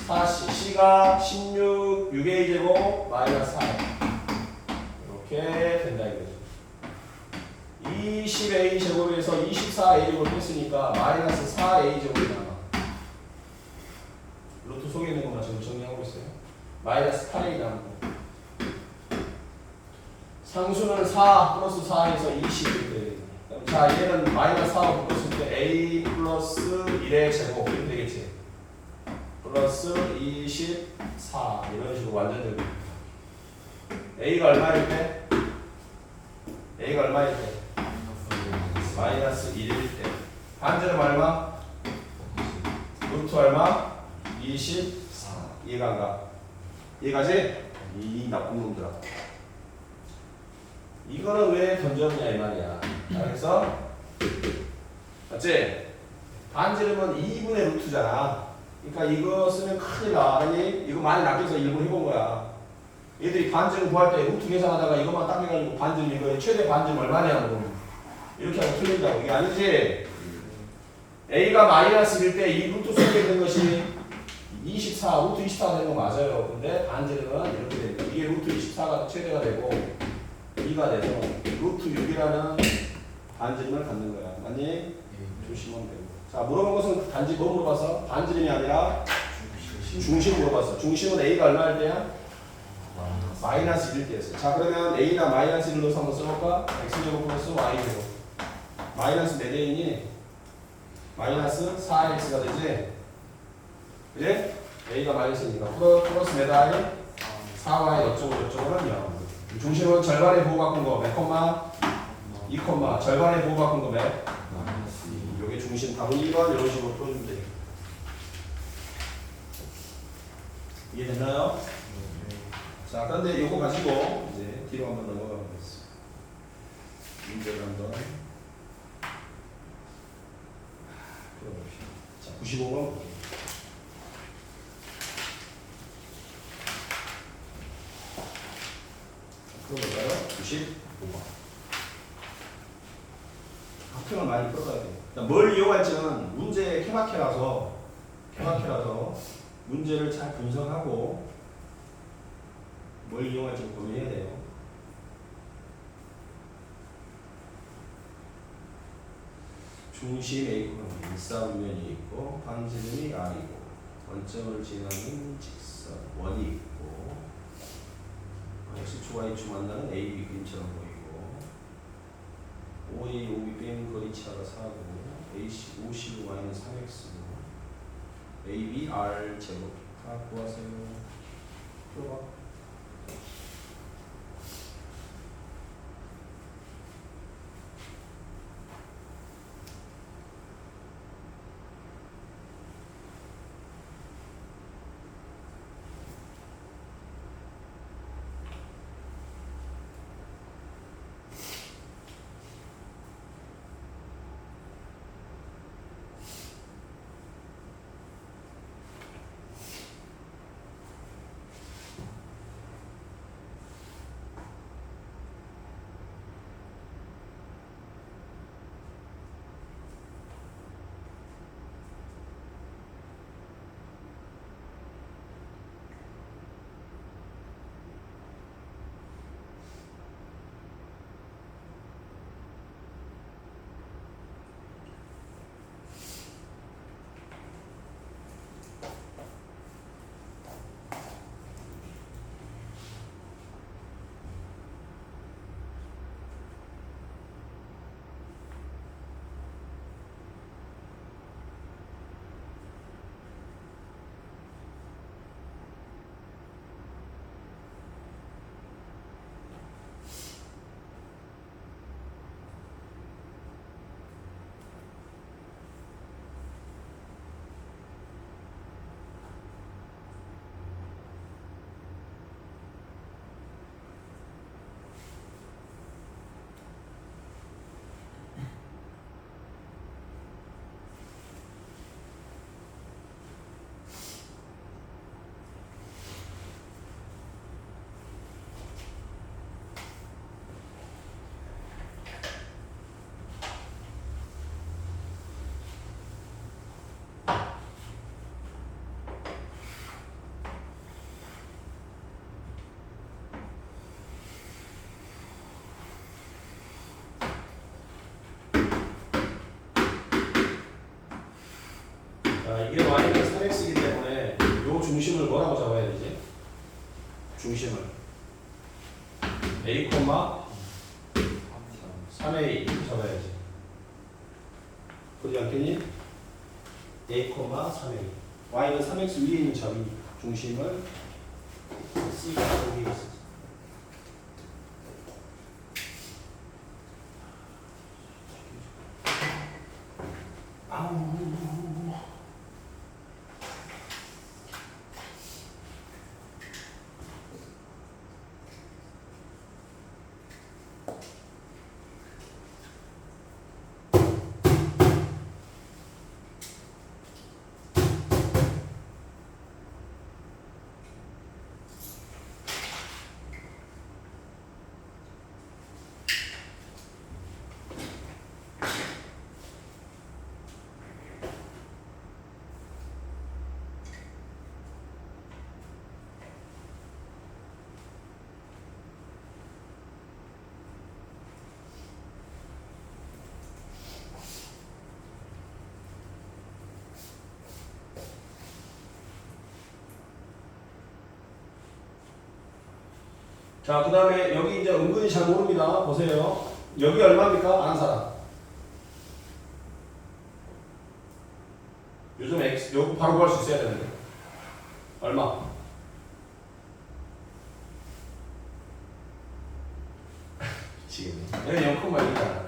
4c. c가 16 6a제곱 마이너스 4 이렇게 된다 이거죠. 20a제곱에서 24a제곱을 뺐으니까 마이너스 4a제곱이 남아. 루트 속에 있는 것만 지금 정리하고 있어요. 마이너스 8a 남고 상수는 4 플러스 4에서 20 이렇게 되겠네. 자, 얘는 마이너스 4로 바꿨을 때 a 플러스 1의 제곱 이렇게 되겠지. 플러스 24 이런 식으로 완전 되고 a가 얼마일 때? a가 얼마일 때? 마이너스 1일 때 반지름 얼마? 루트 얼마? 24 이해가 안 가? 이해가지? 이 나쁜 놈들아 이거는 왜 던졌냐 이 말이야. 알겠어? 맞지? 반지름은 2분의 루트잖아. 그러니까 이거 쓰면 큰일 나. 아니 이거 많이 낚여서 일부러 해본 거야. 얘들이 반지름 구할 때 루트 계산하다가 이것만 딱 해가지고 반지름 이거 최대 반지름 얼마냐고 이렇게 하면 틀린다고. 이게 아니지? a가 마이너스일 때 이 루트 속에 있는 것이 24, 루트 24가 되는 거 맞아요. 근데 반지름은 이렇게 되니까 이게 루트 24가 최대가 되고 2가 돼서 루트 6이라는 반지름을 갖는 거야. 맞니? 두시면 되고. 자, 물어본 것은 단지 뭐 물어봤어? 반지름이 아니라 중심 물어봤어. 중심은 A가 얼마일 때야? 마이너스 1일 때였어. 자, 그러면 A나 마이너스 1로 한번 써볼까? X제곱 플러스 Y제곱. 마이너스 몇 A니? 마이너스 4X가 되지? 그래? A가 마이너스니까. 플러스 몇 I? 4Y 어쩌고저쩌고는 0. 중심은 절반의 보호 바꾼 거 몇 콤마? 2 콤마. 절반의 보호 바꾼 거 몇? 요게 중심 답은 1번 이런 식으로 풀어주면 돼. 이해됐나요? 자, 그런데 요거 가지고 이제 뒤로 한번 넘어가면 되겠어. 문제를 한번 풀어봅시다. 자, 95번. 풀어볼까요? 95번. 학평을 많이 풀어가야 돼요. 뭘 이용할지는 문제 케바케라서 문제를 잘 분석하고 뭘 이용할지 고민해야 돼요. 중심 A는 일사분면이 있고 반지름이 R이고 원점을 지나는 직선 원이 있고 X축 Y축 만나는 AB 그림처럼 보이고 OA, OB 빼는 거리차가 4고 AC, OC, Y는 3X고 AB, R 제곱 다 구하세요. 풀어봐. 이게 Y는 3X이기 때문에 요 중심을 뭐라고 잡아야 되지? 중심을 A, 3A 이렇게 잡아야지. 그러지 않겠니? A, 3A Y는 3X 위에 있는 점이 중심을 C가 여기 있어. 자, 그 다음에 여기 이제 은근히 잘 모릅니다. 보세요. 여기 얼마입니까? 아는 사람. 요즘 X, 요거 바로 구할 수 있어야 되는데. 얼마? 미치겠네. 여기 0,1이잖아.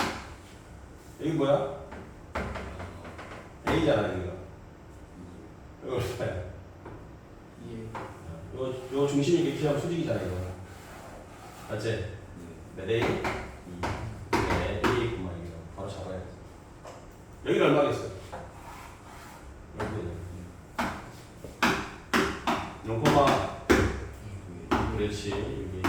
여기 뭐야? A잖아, 여기가. 이거 얼마야? 요 중심이 이렇게 피하면 수직이잖아, 이거. 맞지? 네, A? 2. 네, A 있구만, 이거. 바로 잡아야 돼. 여기는 얼마겠어요? 여기. 0, 그렇지. 여기.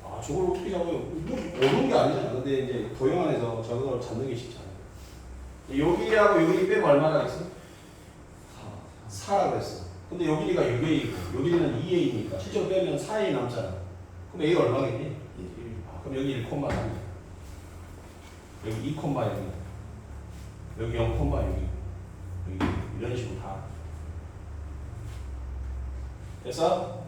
아, 저걸 어떻게 잡아요? 뭐, 어려운 게 아니잖아. 근데 이제 도형 안에서 저걸 잡는 게 쉽지 않아. 여기하고 여기 빼면 얼마나 있어? 4라고 그랬어. 근데 여기가 6A이고, 여기는 2A니까, 실제로 빼면 4A 남잖아. 그럼 A가 얼마겠니? 1. 그럼 여기 1,3. 여기 2, 여기 0, 여기 이런 식으로 다. 됐어?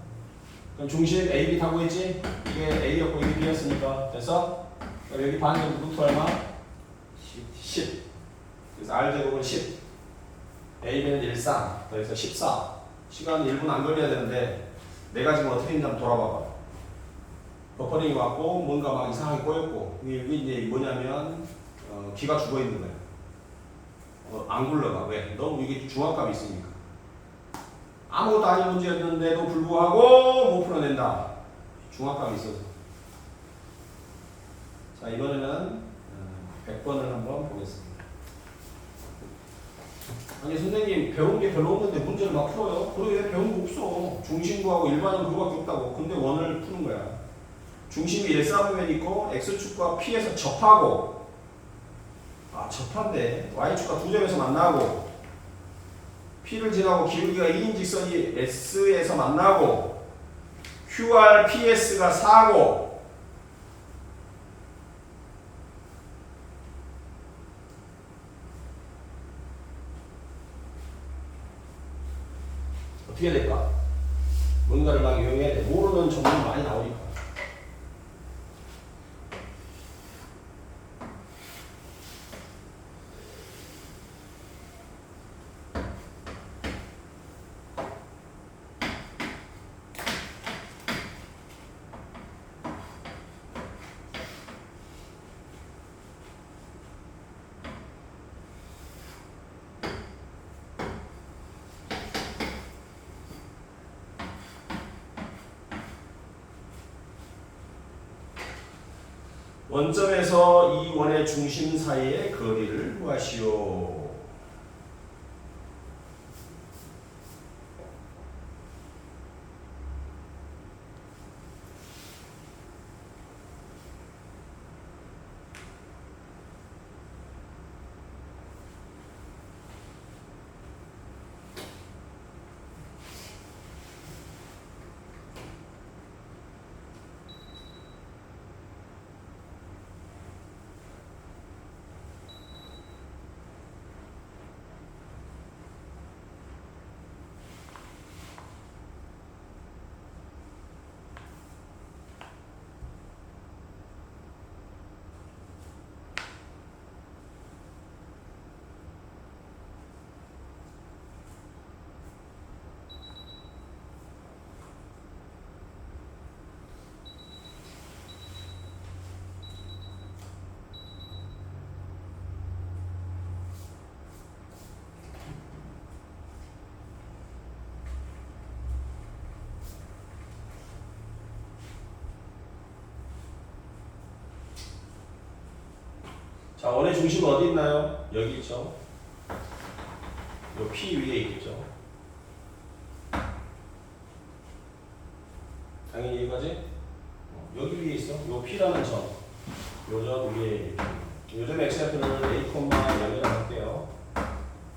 그럼 중심 A, B 타고 있지? 이게 A였고 이게 B였으니까 됐어? 그럼 여기 반경 루트 얼마? 10. 그래서 R 제곱은 10. A, B는 13. 더해서 14. 시간 1분 안 걸려야 되는데 내가 지금 어떻게 했는지 한번 돌아봐봐. 버퍼링이 왔고 뭔가 막 이상하게 꼬였고 이게 이제 뭐냐면 기가 죽어 있는 거야. 안 굴러가. 왜? 너무 이게 중압감이 있으니까. 아무것도 아닌 문제였는데도 불구하고 못 풀어낸다. 중압감이 있어서. 자, 이번에는 100번을 한번 보겠습니다. 아니 선생님 배운 게 별로 없는데 문제를 막 풀어요? 그러게 왜 배운 거 없어. 중심구하고 일반은 그거밖에 없다고. 근데 원을 푸는 거야. 중심이 일사분면 있고 x축과 p에서 접하고 접한데 y축과 두 점에서 만나고 p를 지나고 기울기가 2인 직선이 s에서 만나고 qr ps가 4고 어떻게 될까? 뭔가를 막 이용해야 돼. 모르는 정보가 많이 나오니까. 원점에서 이 원의 중심 사이의 거리를 구하시오. 자, 원의 중심은 어디 있나요? 여기 있죠. 요 P 위에 있겠죠. 당연히 여기까지? 여기 위에 있어. 요 P라는 점. 요 점 위에. 요점 x좌표는 A, 0이라고 할게요.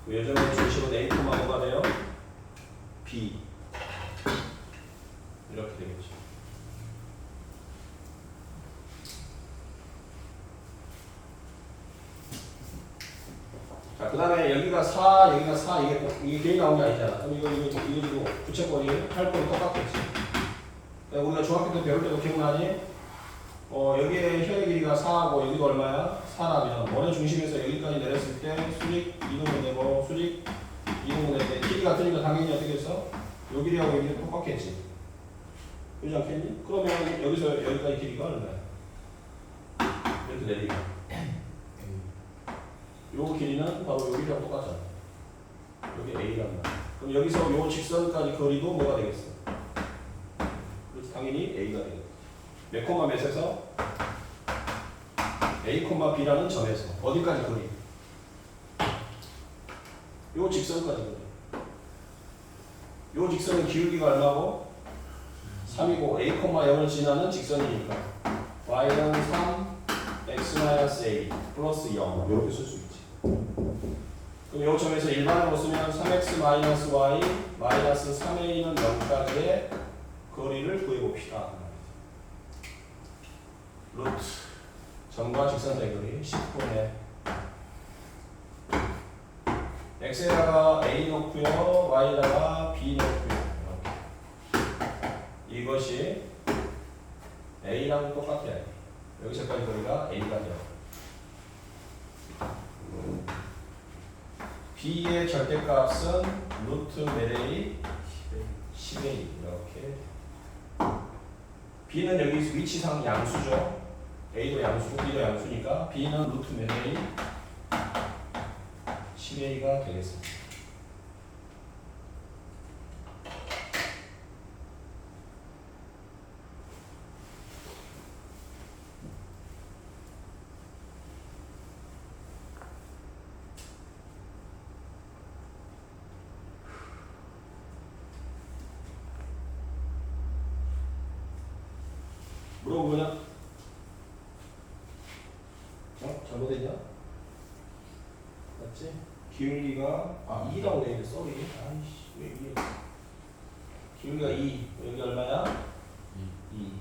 요점의 중심은 A, 뭐가 돼요? B. 이렇게 되겠죠. 자, 그 다음에 여기가 4, 여기가 4, 이게 괜히 나온 게 아니잖아. 그럼 이거 부채꼴이 할 거는 똑같겠지. 그러니까 우리가 중학교 때 배울 때도 기억나니? 여기에 혈의 길이가 4하고 여기가 얼마야? 4라면 원의 중심에서 여기까지 내렸을 때 수직 이동분 되고 수직 이동분 될 때 길이 같으니까 당연히 어떻게 했어? 요 길이하고 여기는 똑같겠지. 그러지 않겠니? 그러면 여기서 여기까지 길이가 얼마야? 이렇게 내리가. 요 길이는 바로 요 길이랑 똑같잖아. 여기 A란 말이야. 그럼 여기서 요 직선까지 거리도 뭐가 되겠어? 그래서 당연히 A가 되겠다. 몇 콤마 몇에서? A, B라는 점에서 어디까지 거리? 요 직선까지 거리. 요 직선은 기울기가 얼마고? 3이고 A, 0을 지나는 직선이니까 y는 3, x-a 플러스 0 이렇게 쓸 수 있지. 그럼 요 점에서 일반으로 쓰면 3x-y 마이너스 3a는 0까지의 거리를 구해봅시다. 루트 점과 직선 사이 거리 10분의 x에다가 a 놓고요, y에다가 b 놓고요. 이렇게. 이것이 a랑 똑같아야 돼. 여기서까지 거리가 a가 돼요. b의 절대값은 루트 몇 a? 10a 이렇게. b는 여기 위치상 양수죠. a도 양수고 b도 양수니까 b는 루트 몇 a? 10a가 되겠습니다. 물어보냐? 잘못했냐? 맞지? 기울기가 2라고 되어있네. 쏘리. 아이씨 왜 이게 기울기가 2 여기 얼마야? 2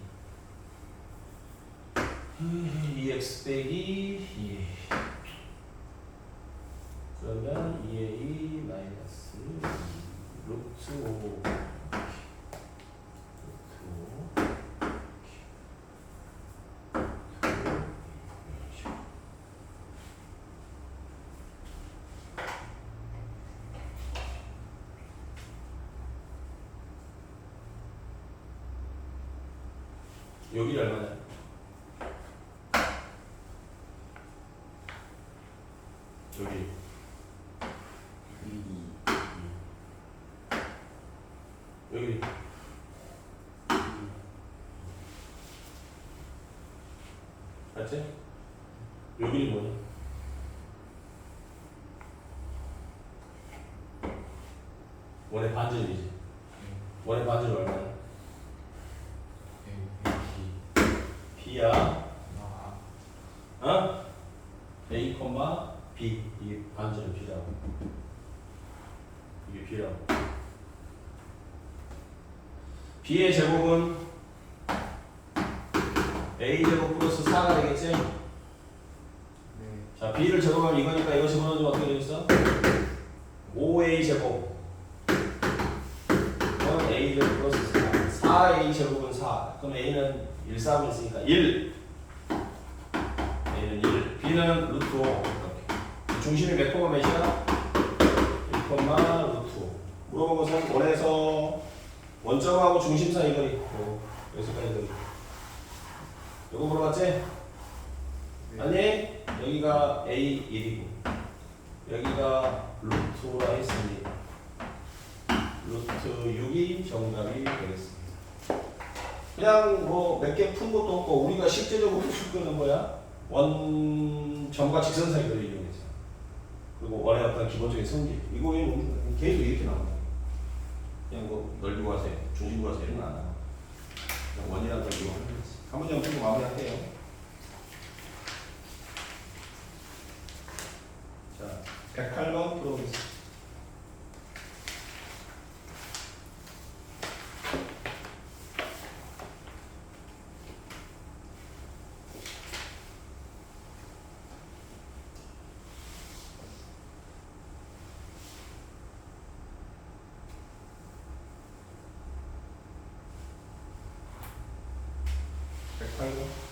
2x 빼기 2 그러면 2a 마이너스 루트 5 여기 얼마냐? 여기 여기 맞지? 여기는 뭐냐? 원의 반전이지. 원의 반전 얼마야? B야. A, B. 이게 반전은 B라고. 이게 B라고. B의 제곱은 A 제곱 플러스 4가 되겠지? 네. 자, B를 제곱하면 이거니까 이거 집어넣으면 어떻게 되겠어? 5A 제곱. 그럼 A 제곱 플러스 4. 4A 제곱은 4. 그럼 A는 1, 3이 있으니까 1. A는 1. B는 루트 5. 이렇게. 중심이 몇 콤마 몇이야? 1 콤마 루트 5. 물어본 것은 원에서 원점하고 중심 사이 거리. 여기서까지 거리. 이거 물어봤지? 네. 아니, 여기가 A1이고 여기가 루트 5라 했으니 루트 6이 정답이 되겠습니다. 그냥 뭐 몇 개 푼 것도 없고 우리가 실제적으로 풀 거는 뭐야? 원점과 직선 사이 거리 이용해서 그리고 원의 어떤 기본적인 성질 이거 외우면 계속 이렇게 나온다. 그냥 뭐 넓이 과세, 중심 과세 이런 거 안 나와. 그냥 원이라는 걸 이용하는 거지. 한 문제만 풀고 마무리할게요. 자, 108번 풀어보겠습니다. 8번.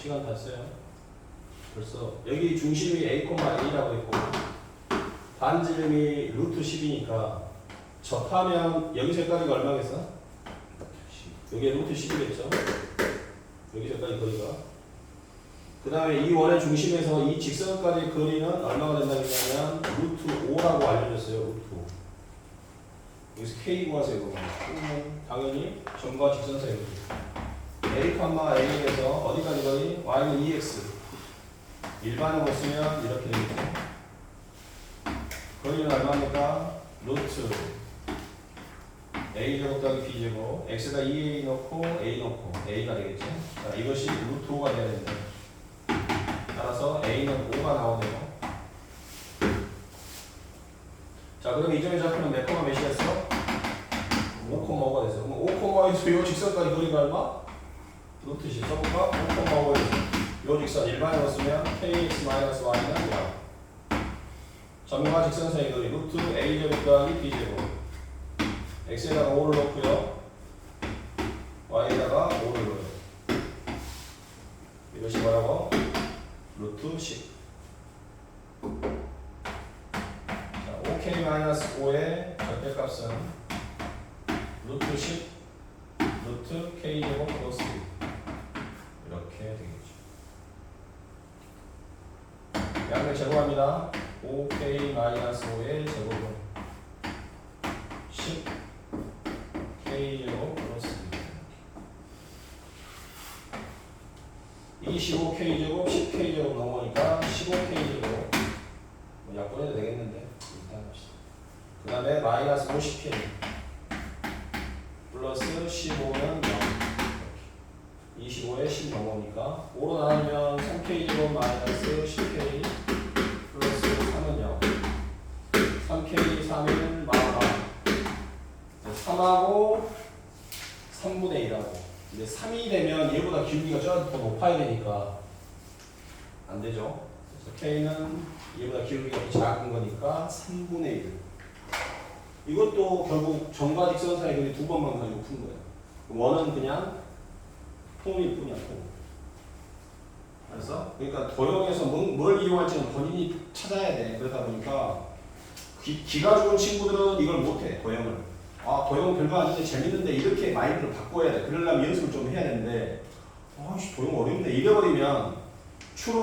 시간 다 써요. 벌써 여기 중심이 A,A라고 있고 반지름이 루트 10이니까 접하면 여기서까지가 얼마겠어? 여기에 루트 10이겠죠? 여기서까지 거리가. 그 다음에 이 원의 중심에서 이 직선까지 거리는 얼마가 된다고 했냐면 루트 5라고 알려줬어요. 루트 5. 여기서 K 구하세요. 이거. 당연히 점과 직선 사이 거리. A,A에서 어디까지 거리? Y는 2x. 일반으로 쓰면 이렇게 되겠죠. 거리는 얼마입니까? 루트 A제곱 더하기 B제곱. X에다 2A 넣고 A 넣고 A가 되겠죠. 자, 이것이 루트 5가 돼야 되는데 따라서 A는 5가 나오네요. 자, 그럼 이 점의 좌표는 몇 코마 몇이었어? 5,5가 됐어. 그럼 5,5에서 이 직선까지 거리가 얼마? 루트 10 써볼까? 5,5에서 요 직선 일반으로 쓰면 kx-y는 0. 점과 직선 사이 거리 루트 a제곱 더하기 b제곱. x에다가 5를 넣고요. y에다가 5를 넣어요. 이것이 뭐라고? 루트 10. 자, 5k-5의 절대값은 루트 10 루트 k제곱 플러스 1. 이렇게 되겠죠. 양을 제곱합니다. 5k-5의 제곱은 10k제곱 플러스 1. 25k제곱 10k제곱 넘어오니까 15k제곱 뭐 약분해도 되겠는데 일단 합시다. 그 다음에 마이너스 50k 플러스 15는 0. 25에 10 넘어오니까 5로 나누면 3k제곱 마이너스 10k 플러스 3은 0. 3k 3은 마마. 3하고 3분의 1하고. 근데 3이 되면 얘보다 기울기가 좀 더 높아야 되니까 안 되죠. 그래서 k는 얘보다 기울기가 더 작은 거니까 3분의 1. 이것도 결국 점과 직선 사이 거리 두 번만 가지고 푼 거예요. 원은 그냥 폼일 뿐이야, 폼. 그래서 않겠어? 그러니까 도형에서 뭘 이용할지는 본인이 찾아야 돼. 그러다 보니까 기가 좋은 친구들은 이걸 못해. 도형을. 아 도형 별거 아닌데 재밌는데 이렇게 마인드를 바꿔야 돼. 그러려면 연습을 좀 해야 되는데 아씨 도형 어렵네. 이래버리면 추론